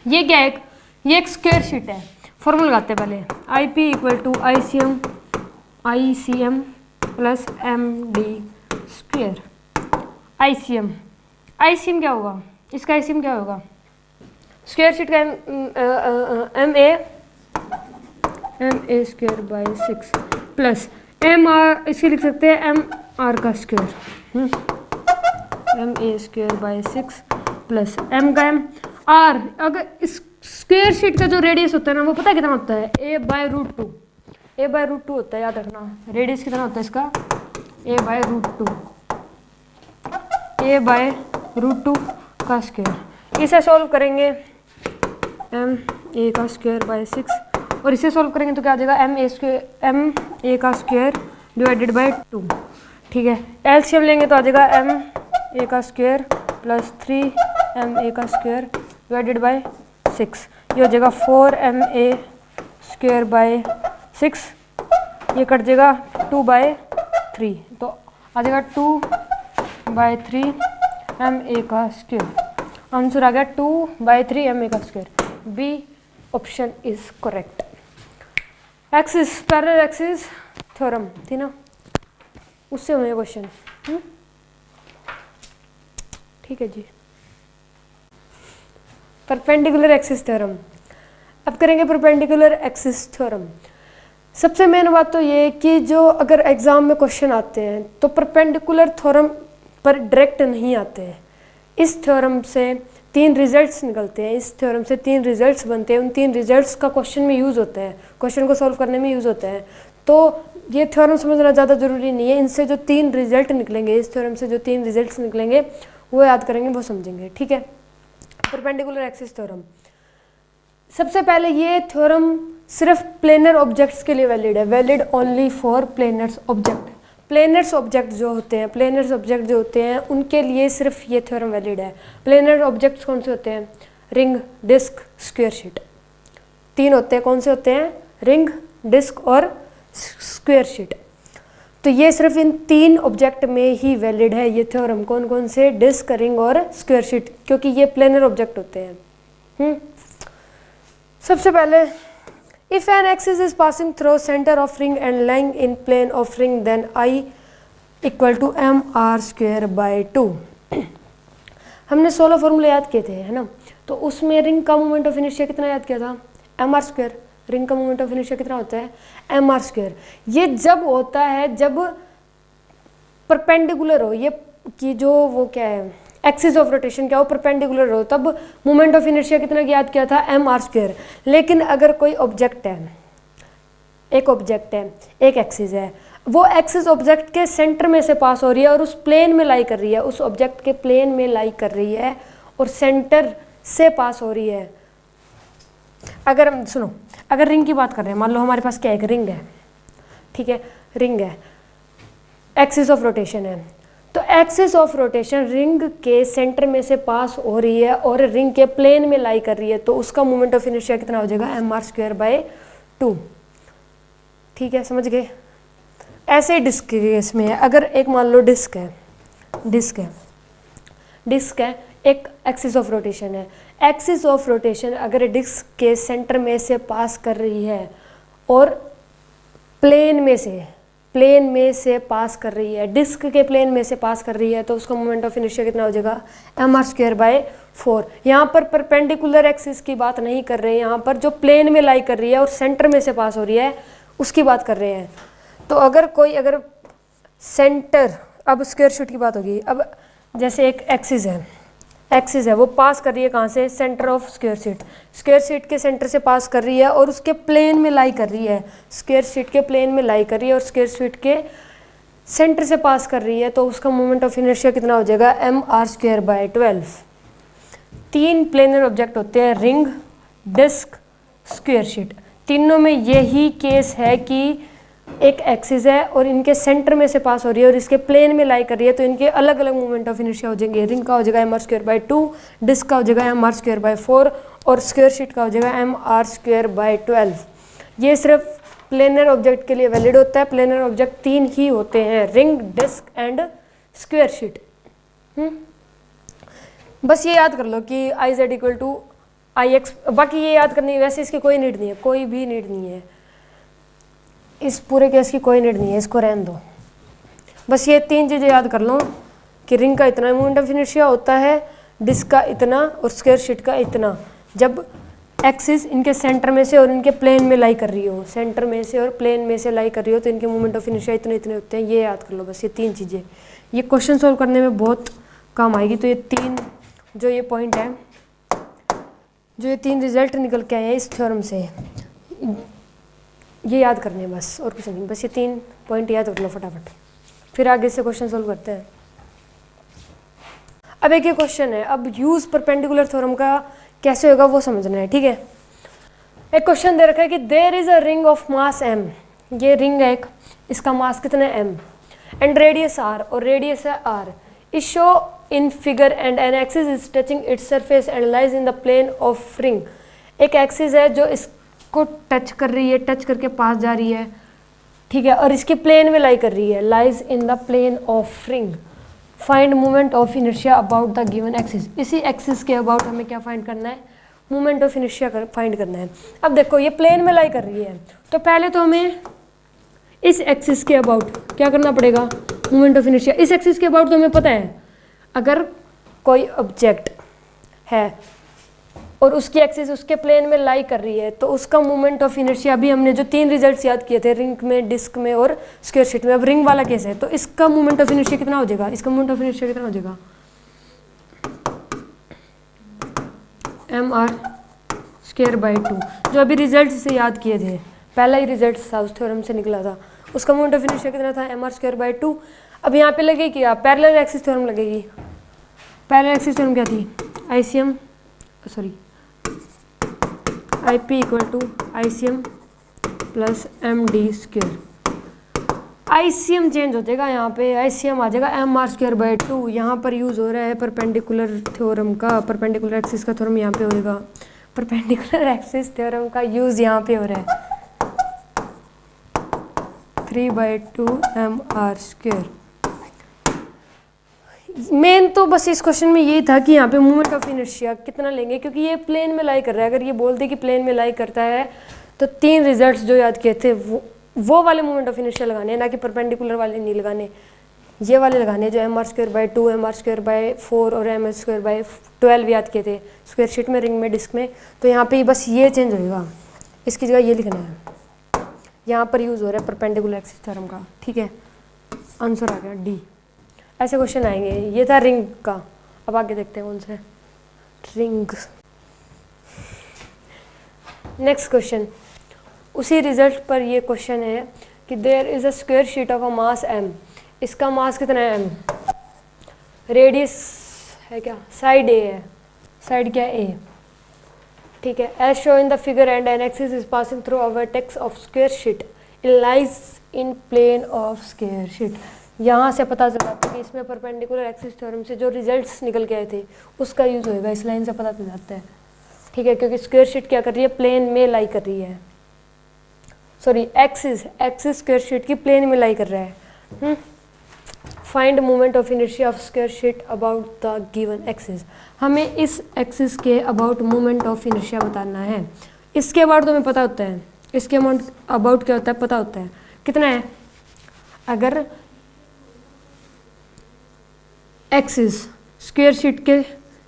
ये क्या है, ये एक स्क्वायर शीट है। फॉर्मूला लगाते हैं पहले, IP = ICM + MD²। ICM क्या होगा, इसका ICM क्या होगा, स्क्वायर शीट का MA²/6 प्लस MR, इसके लिख सकते हैं MR²। MA²/6 प्लस M का M R। अगर इस स्क्वायर शीट का जो रेडियस होता है ना, वो पता है कितना होता है, A/√2। A/√2 होता है, याद रखना। रेडियस कितना होता है इसका, A/√2। A/√2 का स्क्वायर। इसे सॉल्व करेंगे MA²/6, और इसे सॉल्व करेंगे तो क्या आ जाएगा, MA² / 2। ठीक है, एलसीएम लेंगे तो आ जाएगा MA² + 3MA² / 6। ये हो जाएगा 4MA²/6। ये कट जाएगा 2/3, तो आ जाएगा 2/3 MA²। आंसर आ गया 2/3 MA²। B option is correct. Axis, parallel axis theorem थी ना, उससे हुए क्वेश्चन। ठीक है जी। Perpendicular axis theorem. अब करेंगे परपेंडिकुलर एक्सिस थ्योरम। सबसे मेन बात तो ये कि जो अगर एग्जाम में क्वेश्चन आते हैं तो परपेंडिकुलर थ्योरम पर डायरेक्ट नहीं आते हैं। इस थ्योरम से 3 रिजल्ट्स निकलते हैं, इस थ्योरम से 3 रिजल्ट्स बनते हैं। उन 3 रिजल्ट्स का क्वेश्चन में यूज़ होता है, क्वेश्चन को सॉल्व करने में यूज़ होता है। तो ये थ्योरम समझना ज़्यादा ज़रूरी नहीं है। इनसे जो 3 रिजल्ट निकलेंगे, इस थ्योरम से जो 3 रिजल्ट्स निकलेंगे वो याद करेंगे, वो समझेंगे। ठीक है, परपेंडिकुलर एक्सिस थ्योरम। सबसे पहले ये थ्योरम सिर्फ प्लेनर ऑब्जेक्ट्स के लिए वैलिड है, valid only for planners object. Planners object जो होते हैं उनके लिए सिर्फ ये थ्योरम वैलिड है। प्लेनर ऑब्जेक्ट्स कौन से होते हैं, रिंग, डिस्क, स्क्वायर शीट। 3 होते हैं, कौन से होते हैं, रिंग, डिस्क और स्क्वायर शीट। तो ये सिर्फ इन 3 ऑब्जेक्ट में ही वैलिड है ये थ्योरम। कौन कौन से, डिस्क, रिंग और स्क्वायर शीट, क्योंकि ये प्लेनर ऑब्जेक्ट होते हैं। सबसे पहले, if an axis is passing through center of ring and lying in plane of ring, then I = mr²/2। हमने 16 फॉर्मूले याद किए थे, है ना। तो उसमें रिंग का मोमेंट ऑफ इनर्शिया कितना याद किया था, mr²। रिंग का मोमेंट ऑफ इनर्शिया कितना होता है, mr²। ये जब होता है जब परपेंडिकुलर हो, ये कि जो वो क्या है, एक्सिस ऑफ रोटेशन क्या हो, परपेंडिकुलर हो, तब मोमेंट ऑफ इनर्शिया कितना याद किया था, mr²। लेकिन अगर कोई ऑब्जेक्ट है, एक ऑब्जेक्ट है, एक एक्सिस है, वो एक्सिस ऑब्जेक्ट के सेंटर में से पास हो रही है और उस प्लेन में लाई कर रही है, उस ऑब्जेक्ट के प्लेन में लाई कर रही है और सेंटर से पास हो रही है। अगर हम सुनो, अगर रिंग की बात कर रहे हैं, मान लो हमारे पास क्या, एक रिंग है, ठीक है, रिंग है, एक्सिस ऑफ रोटेशन है। तो एक्सिस ऑफ रोटेशन रिंग के सेंटर में से पास हो रही है और रिंग के प्लेन में लाई कर रही है, तो उसका मोमेंट ऑफ इनर्शिया कितना हो जाएगा, mr²/2। ठीक है, समझ गए। ऐसे ही डिस्क के केस में है, अगर एक मान लो डिस्क है, एक एक्सिस ऑफ रोटेशन है। एक्सिस ऑफ रोटेशन अगर डिस्क के सेंटर में से पास कर रही है और प्लेन में से प्लेन में से पास कर रही है, डिस्क के प्लेन में से पास कर रही है, तो उसका मोमेंट ऑफ इनर्शिया कितना हो जाएगा, mr²/4। यहाँ पर परपेंडिकुलर एक्सिस की बात नहीं कर रहे हैं, यहाँ पर जो प्लेन में लाई कर रही है और सेंटर में से पास हो रही है उसकी बात कर रहे हैं। तो अगर सेंटर, अब स्क्वायर शूट की बात होगी। अब जैसे एक एक्सिस है वो पास कर रही है कहाँ से, सेंटर ऑफ स्क्वायर शीट के सेंटर से पास कर रही है और उसके प्लेन में लाई कर रही है, स्क्वायर शीट के प्लेन में लाई कर रही है और स्क्वायर शीट के सेंटर से पास कर रही है, तो उसका मोमेंट ऑफ इनर्शिया कितना हो जाएगा, mr²/12। 3 प्लेनर ऑब्जेक्ट होते हैं, रिंग, डिस्क, स्क्वायर शीट। तीनों में यही केस है कि एक एक्सिस है और इनके सेंटर में से पास हो रही है और इसके प्लेन में लाई कर रही है, तो इनके अलग अलग मूवमेंट ऑफ इनर्शिया हो जाएंगे। रिंग का हो जाएगा mr²/2, डिस्क का हो जाएगा mr²/4 और स्क्वायर शीट का हो जाएगा mr²/12। ये सिर्फ प्लेनर ऑब्जेक्ट के लिए वैलिड होता है। प्लेनर ऑब्जेक्ट 3 ही होते हैं, ring, disc and square sheet. बस ये याद कर लो कि Iz=Ix। बाकी ये याद करनी, वैसे इसकी कोई नीड नहीं है, कोई भी नीड नहीं है, इस पूरे केस की कोई नीड नहीं है, इसको रहने दो। बस ये 3 चीज़ें याद कर लो कि रिंग का इतना मोमेंट ऑफ इनर्शिया होता है, डिस्क का इतना और स्क्वायर शीट का इतना, जब एक्सिस इनके सेंटर में से और इनके प्लेन में लाई कर रही हो, सेंटर में से और प्लेन में से लाई कर रही हो, तो इनके मोमेंट ऑफ इनर्शिया इतने इतने होते हैं। ये याद कर लो बस, ये 3 चीज़ें, ये क्वेश्चन सॉल्व करने में बहुत काम आएगी। तो ये 3 जो ये पॉइंट है, जो ये 3 रिजल्ट निकल के आए हैं इस थ्योरम से, ये याद करने हैं बस, और कुछ नहीं। बस ये 3 पॉइंट याद कर लो फटाफट, फिर आगे से क्वेश्चन सॉल्व करते हैं। अब एक ये क्वेश्चन है, अब यूज परपेंडिकुलर थ्योरम का कैसे होगा वो समझना है, ठीक है। एक क्वेश्चन दे रखा है कि there is a ring of mass m, ये रिंग है एक, इसका मास कितना है m, एंड रेडियस r, और रेडियस है r, is show in figure and an axis is touching its surface and lies in the plane of ring. एक axis है जो इसको टच कर रही है, टच करके पास जा रही है, ठीक है, और इसके प्लेन में लाई कर रही है, lies in the plane of ring. Find moment of inertia about the given axis. इसी एक्सिस के अबाउट हमें क्या फाइंड करना है, मोमेंट ऑफ इनर्शिया फाइंड करना है। अब देखो ये प्लेन में लाई कर रही है, तो पहले तो हमें इस एक्सिस के अबाउट क्या करना पड़ेगा, मोमेंट ऑफ इनर्शिया। इस एक्सिस के अबाउट तो हमें पता है, अगर कोई ऑब्जेक्ट है और उसकी एक्सिस उसके प्लेन में लाई कर रही है, तो उसका मोमेंट ऑफ इनर्शिया, अभी हमने जो 3 रिजल्ट्स याद किए थे, रिंग में, डिस्क में और स्क्वायर शीट में, अब रिंग वाला केस है, तो इसका मोमेंट ऑफ इनर्शिया कितना हो जाएगा, इसका मोमेंट ऑफ इनर्शिया कितना हो जाएगा, mr²/2, जो अभी रिजल्ट से याद किए थे, पहला ही रिजल्ट था उस थ्योरम से निकला था, उसका मोमेंट ऑफ इनर्शिया कितना था, mr²/2। अब यहाँ पे लगेगी क्या, पैरेलल एक्सिस थ्योरम लगेगी। पैरेलल एक्सिस थ्योरम क्या थी, IP=ICM plus MD²। ICM change हो जाएगा, यहाँ पे ICM आ जाएगा mr²/2। यहाँ पर यूज़ हो रहा है परपेंडिकुलर थ्योरम का, परपेंडिकुलर एक्सिस का थ्योरम यहाँ पे होगा, परपेंडिकुलर एक्सिस थ्योरम का यूज़ यहाँ पे हो रहा है, 3/2 mr²। मेन तो बस इस क्वेश्चन में यही था कि यहाँ पे मोमेंट ऑफ इनर्शिया कितना लेंगे, क्योंकि ये प्लेन में लाई कर रहा है। अगर ये बोल दे कि प्लेन में लाई करता है, तो 3 रिजल्ट्स जो याद किए थे वो वाले मोमेंट ऑफ इनर्शिया लगाने हैं, ना कि परपेंडिकुलर वाले नहीं लगाने, ये वाले लगाने जो mr²/2, mr²/4 और mr²/12 याद किए थे स्क्वायर शीट में, रिंग में, डिस्क में। तो यहाँ पे बस ये चेंज होगा, इसकी जगह ये लिखना है, यहाँ पर यूज़ हो रहा है परपेंडिकुलर एक्सिस थ्योरम का, ठीक है। आंसर आ गया D। ऐसे क्वेश्चन आएंगे, ये था रिंग का। अब आगे देखते हैं कौन सा है, रिंग। नेक्स्ट क्वेश्चन, उसी रिजल्ट पर ये क्वेश्चन है कि there is a square sheet of a mass m, इसका मास कितना है m, रेडियस है क्या, साइड a है, साइड क्या है a, ठीक है। As show in the figure and an axis is passing through a vertex of square sheet, it lies in plane of square sheet. यहाँ से पता चल जाता है कि इसमें परपेंडिकुलर एक्सिस थ्योरम से जो रिजल्ट्स निकल के आए थे उसका यूज़ होएगा, इस लाइन से पता चल जाता है, ठीक है, क्योंकि स्क्वायर शीट क्या कर रही है, प्लेन में लाई कर रही है, सॉरी एक्सिस स्क्वायर शीट की प्लेन में लाई कर रहा है। Find moment of inertia of square sheet about the given axis. हमें इस एक्सिस के अबाउट मोमेंट ऑफ इनर्शिया बताना है। इसके अबाउट तो हमें पता होता है, इसके अबाउट क्या होता है पता होता है, कितना है अगर एक्सिस स्क्वायर शीट के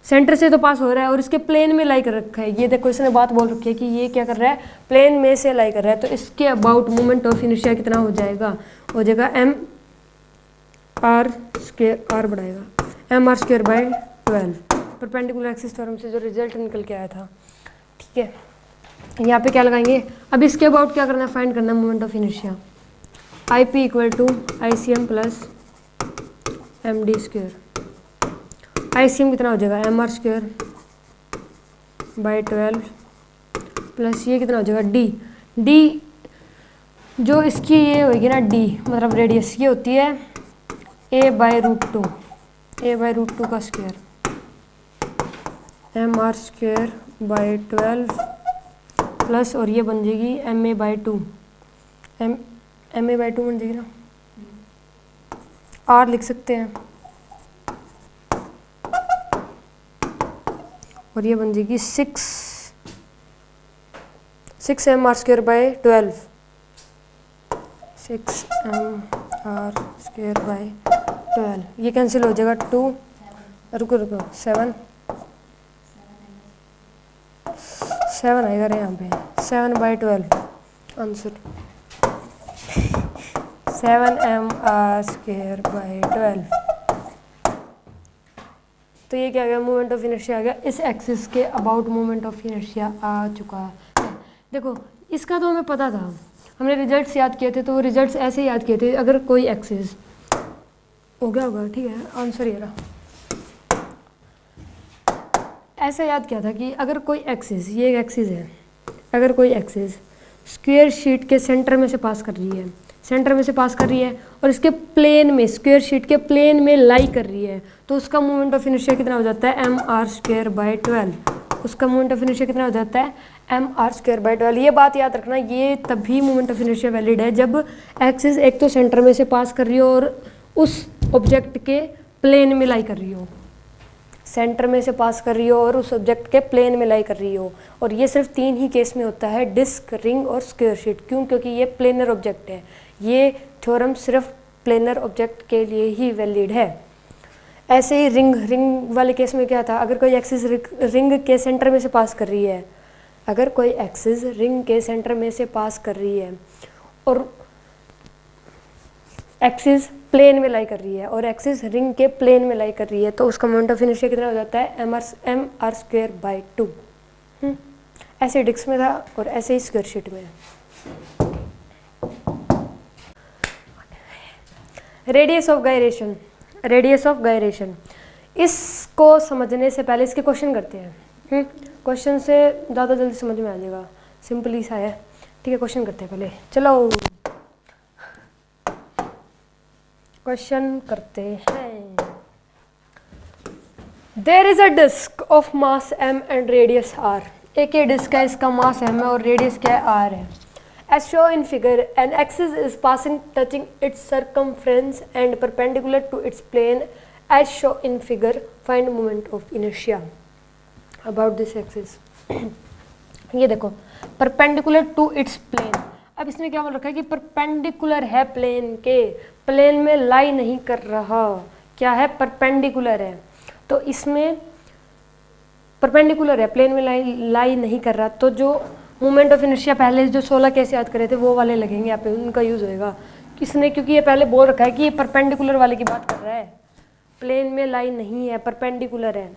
सेंटर से तो पास हो रहा है और इसके प्लेन में लाई कर रखा है, ये देखो इसने बात बोल रखी है कि ये क्या कर रहा है, प्लेन में से लाई कर रहा है, तो इसके अबाउट मोमेंट ऑफ इनर्शिया कितना हो जाएगा एम आर स्क्वायर, आर बढ़ाएगा M are square by 12, perpendicular axis theorem से जो रिजल्ट निकल के आया था। ठीक है, यहाँ पे क्या लगाएंगे, अब इसके अबाउट क्या करना है, फाइंड करना है moment of inertia. I P equal to I C M plus M D square. I C M कितना हो जाएगा, M R square by 12 plus ये कितना हो जाएगा डी जो इसकी ये होगी ना डी मतलब रेडियस, ये होती है ए बाई रूट टू का square, M are square by 12 plus और ये बन जाएगी M A by 2, M A by 2 बन जाएगी ना, आर लिख सकते हैं और ये बन जाएगी 6 M are square by 12, 6 M are square by 12, ये कैंसिल हो जाएगा 2, रुको 7 आएगा रे यहाँ पे, 7 by 12 answer 7 M are square by 12। तो ये क्या आ गया, मोमेंट ऑफ इनर्शिया आ गया, इस एक्सिस के अबाउट मोमेंट ऑफ इनर्शिया आ चुका है। देखो इसका तो हमें पता था, हमने रिजल्ट्स याद किए थे, तो वो रिजल्ट्स ऐसे याद किए थे, अगर कोई एक्सिस हो गया होगा, ठीक है आंसर ये रहा, ऐसा याद किया था कि अगर कोई एक्सिस, ये एक एक्सिस है, अगर कोई एक्सिस स्क्वायर शीट के सेंटर में से पास कर रही है, और इसके प्लेन में, स्क्वायर शीट के प्लेन में लाई कर रही है, तो उसका मोमेंट ऑफ इनर्शिया कितना हो जाता है, एम आर स्क्वायर बाई 12, उसका मोमेंट ऑफ इनर्शिया कितना हो जाता है, एम आर स्क्वायर बाई 12। ये बात याद रखना, ये तभी मोमेंट ऑफ इनर्शिया वैलिड है जब एक्सिस एक तो सेंटर में से पास कर रही हो और उस ऑब्जेक्ट के प्लेन में लाई कर रही हो, सेंटर में से पास कर रही हो और उस ऑब्जेक्ट के प्लेन में लाई कर रही हो। और ये सिर्फ 3 ही केस में होता है, डिस्क, रिंग और स्क्वायर शीट। क्यों? क्योंकि ये प्लेनर ऑब्जेक्ट है, ये थ्योरम सिर्फ प्लेनर ऑब्जेक्ट के लिए ही वैलिड है। ऐसे ही रिंग वाले केस में क्या था, अगर कोई एक्सिस रिंग के सेंटर में से पास कर रही है, अगर कोई एक्सिस रिंग के सेंटर में से पास कर रही है और एक्सिस प्लेन में लाई कर रही है और एक्सिस रिंग के प्लेन में लाई कर रही है, तो उसका मोमेंट ऑफ इनर्शिया कितना हो जाता है, एम आर स्क्वायर बाई 2। ऐसे डिस्क में था और ऐसे ही स्क्वायर शीट में है। रेडियस ऑफ गायरेशन, इसको समझने से पहले इसके क्वेश्चन करते हैं। क्वेश्चन से ज़्यादा जल्दी समझ में आ जाएगा, सिंपली सा है। ठीक है, क्वेश्चन करते हैं पहले, चलो क्वेश्चन करते हैं। There is a disc of mass m and radius r। एक ये डिस्क है, इसका मास m है और रेडियस क्या है, r है। As shown in figure, an axis is passing touching its circumference and perpendicular to its plane as shown in figure. Find moment of inertia about this axis. ये देखो perpendicular to its plane। अब इसमें क्या बोल रखा है कि perpendicular है प्लेन के, प्लेन में लाई नहीं कर रहा, क्या है, परपेंडिकुलर है। तो इसमें परपेंडिकुलर है, प्लेन में लाई नहीं कर रहा, तो जो मोमेंट ऑफ इनर्शिया पहले जो 16 केस याद करे थे वो वाले लगेंगे यहाँ पे, उनका यूज़ होएगा। किसने, क्योंकि ये पहले बोल रखा है कि ये परपेंडिकुलर वाले की बात कर रहा है, प्लेन में लाई नहीं है, परपेंडिकुलर है।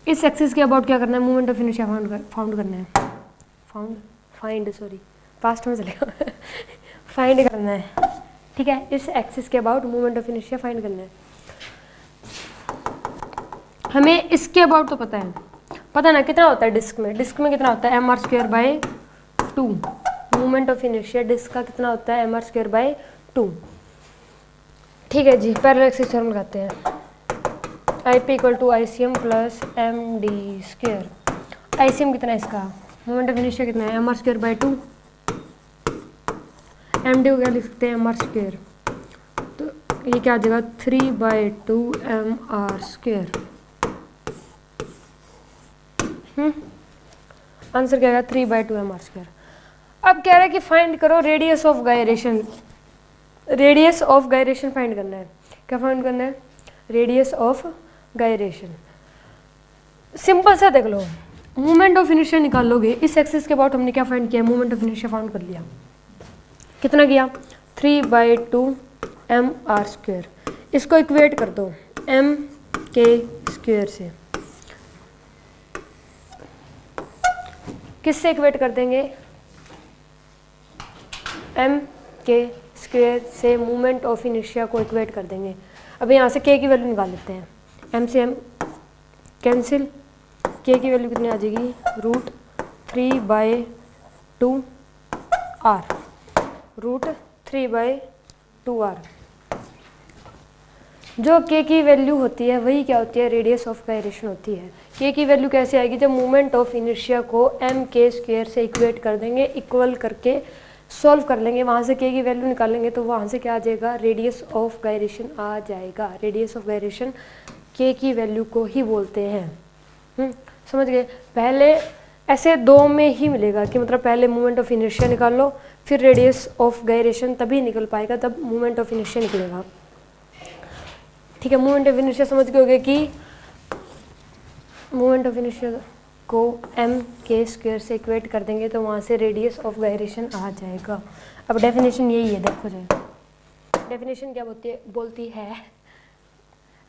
इस एक्सिस के अबाउट क्या करना है, मोमेंट ऑफ इनर्शिया फाउंड करना है, पास्ट में चलेगा फाइंड करना है। ठीक है, इस एक्सिस के about moment of inertia find करना है। हमें इसके अबाउट तो पता ना कितना होता है डिस्क में कितना होता है, M R square by 2। Moment of inertia disc का कितना होता है, एम आर स्क्वायर बाई 2। ठीक है जी, पैरेलल एक्सिस थ्योरम लगाते हैं। I P equal to I C M plus M D square. I C M कितना है इसका, मोमेंट ऑफ इनर्शिया कितना है, M R square by 2। M D को क्या लिख सकते हैं, एम आर स्क्वायर, तो ये क्या आ जाएगा, 3 by 2 M are square. Answer क्या आएगा, 3 बाई 2 एम आर स्क्वायर। अब कह रहा है कि फाइंड करो radius of gyration. Radius of gyration find करना है। क्या फाइंड करना है? Radius of gyration. सिंपल सा देख लो, मोमेंट ऑफ इनर्शिया निकाल लोगे, इस एक्सिस के अबाउट हमने क्या फाइंड किया? मोमेंट ऑफ इनर्शिया फाइंड कर लिया। कितना किया? 3/2 mr²। इसको इक्वेट कर दो m² से। किससे इक्वेट कर देंगे? m² से मोमेंट ऑफ इनर्शिया को इक्वेट कर देंगे। अब यहाँ से k की वैल्यू निकाल लेते हैं। m से m कैंसिल, k की वैल्यू कितनी आ जाएगी? √3/2r, √3/2r। जो k की वैल्यू होती है वही क्या होती है? रेडियस ऑफ गायरेशन होती है। k की वैल्यू कैसे आएगी? जब मोमेंट ऑफ इनर्शिया को m² से इक्वेट कर देंगे, इक्वल करके सॉल्व कर लेंगे, वहाँ से k की वैल्यू निकालेंगे तो वहाँ से क्या आ जाएगा? रेडियस ऑफ गायरेशन आ जाएगा। रेडियस ऑफ गायरेशन k की वैल्यू को ही बोलते हैं। समझ गए? पहले ऐसे दो में ही मिलेगा कि मतलब पहले मोमेंट ऑफ इनर्शिया निकाल लो, फिर रेडियस ऑफ गायरेशन, तभी निकल पाएगा, तब मोमेंट ऑफ इनर्शिया निकलेगा। ठीक है, मोमेंट ऑफ इनर्शिया समझ गए होगे कि मोमेंट ऑफ इनर्शिया को m² से इक्वेट कर देंगे तो वहाँ से रेडियस ऑफ गायरेशन आ जाएगा। अब डेफिनेशन यही है, देखो जाए डेफिनेशन क्या बोलती है?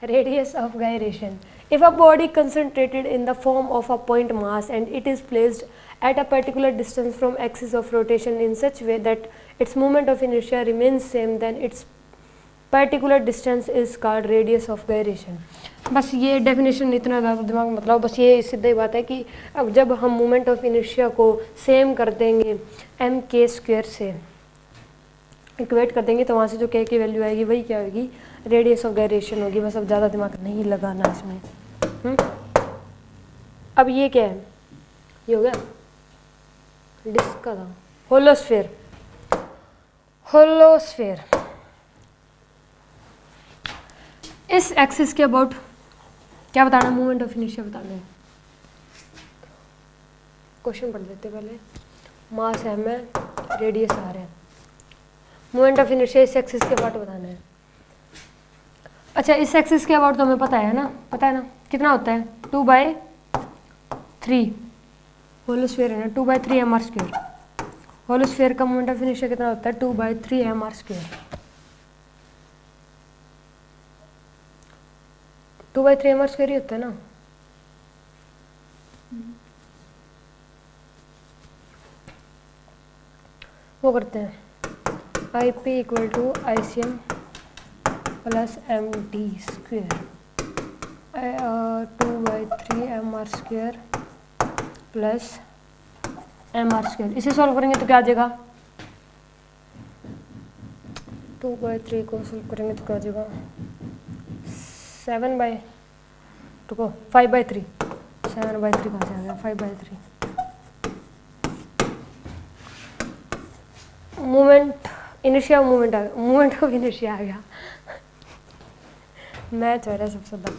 Radius of gyration, if a body concentrated in the form of a point mass and it is placed at a particular distance from axis of rotation in such way that its moment of inertia remains same, then its particular distance is called radius of gyration। बस ये definition इतना ज़्यादा दिमाग में मतलब, बस ये सीधी बात है कि अब जब हम मोमेंट ऑफ इनर्शिया को सेम कर देंगे m² से इक्वेट कर देंगे तो वहाँ से जो k की वैल्यू आएगी वही क्या होगी? रेडियस ऑफ गायरेशन होगी। बस अब ज़्यादा दिमाग नहीं लगाना इसमें। अब ये क्या है? ये हो गया डिस्क का था, होलोस्फेयर। होलोस्फेयर इस एक्सिस के अबाउट क्या बताना? मोमेंट ऑफ इनर्शिया बताना है। क्वेश्चन पढ़ लेते पहले। मास m है, रेडियस r है, मोमेंट ऑफ इनर्शिया इस एक्सिस के अबाउट बताना है। अच्छा, इस एक्सिस के अबाउट तो हमें पता है ना? पता है ना कितना होता है? 2/3 होलोस्फेयर है ना, 2/3 mr²। होलोस्फेयर का मोमेंट ऑफ इनर्शिया कितना होता है? 2/3 mr²। 2/3 mr² ही होता है ना? वो करते हैं IP = ICM + md², 2/3 mr² + mr²। इसे सॉल्व करेंगे तो क्या आ जाएगा? 2/3 को सॉल्व करेंगे तो क्या आ जाएगा? 5/3 7/3 कहाँ से आ गया? 5/3 moment inertia, moment of inertia आ गया। मैथ हो रहा है सबसे बड़ा।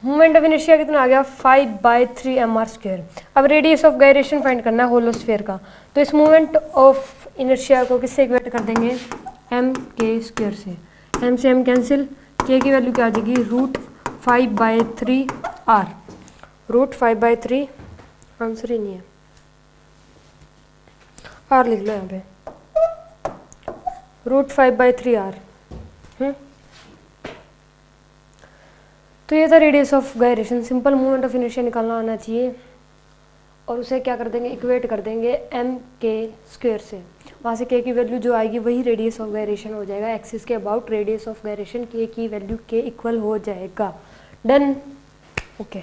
मोमेंट ऑफ इनर्शिया कितना आ गया? 5/3 mr²। अब रेडियस ऑफ गायरेशन फाइंड करना है होलोस्फेयर का, तो इस मोमेंट ऑफ इनर्शिया को किससे इक्वेट कर देंगे? m² से। m से m कैंसिल, k की वैल्यू क्या आ जाएगी? √5/3r, √5/3 आंसर ही नहीं है, r लिख लो यहाँ पे, √5/3r। तो ये था radius of gyration. Simple movement of inertia निकालना आना चाहिए और उसे क्या कर देंगे? इक्वेट कर देंगे m² से। वहाँ से k की वैल्यू जो आएगी वही रेडियस ऑफ गायरेशन हो जाएगा। एक्सिस के about radius of gyration k की वैल्यू k इक्वल हो जाएगा। डन? ओके।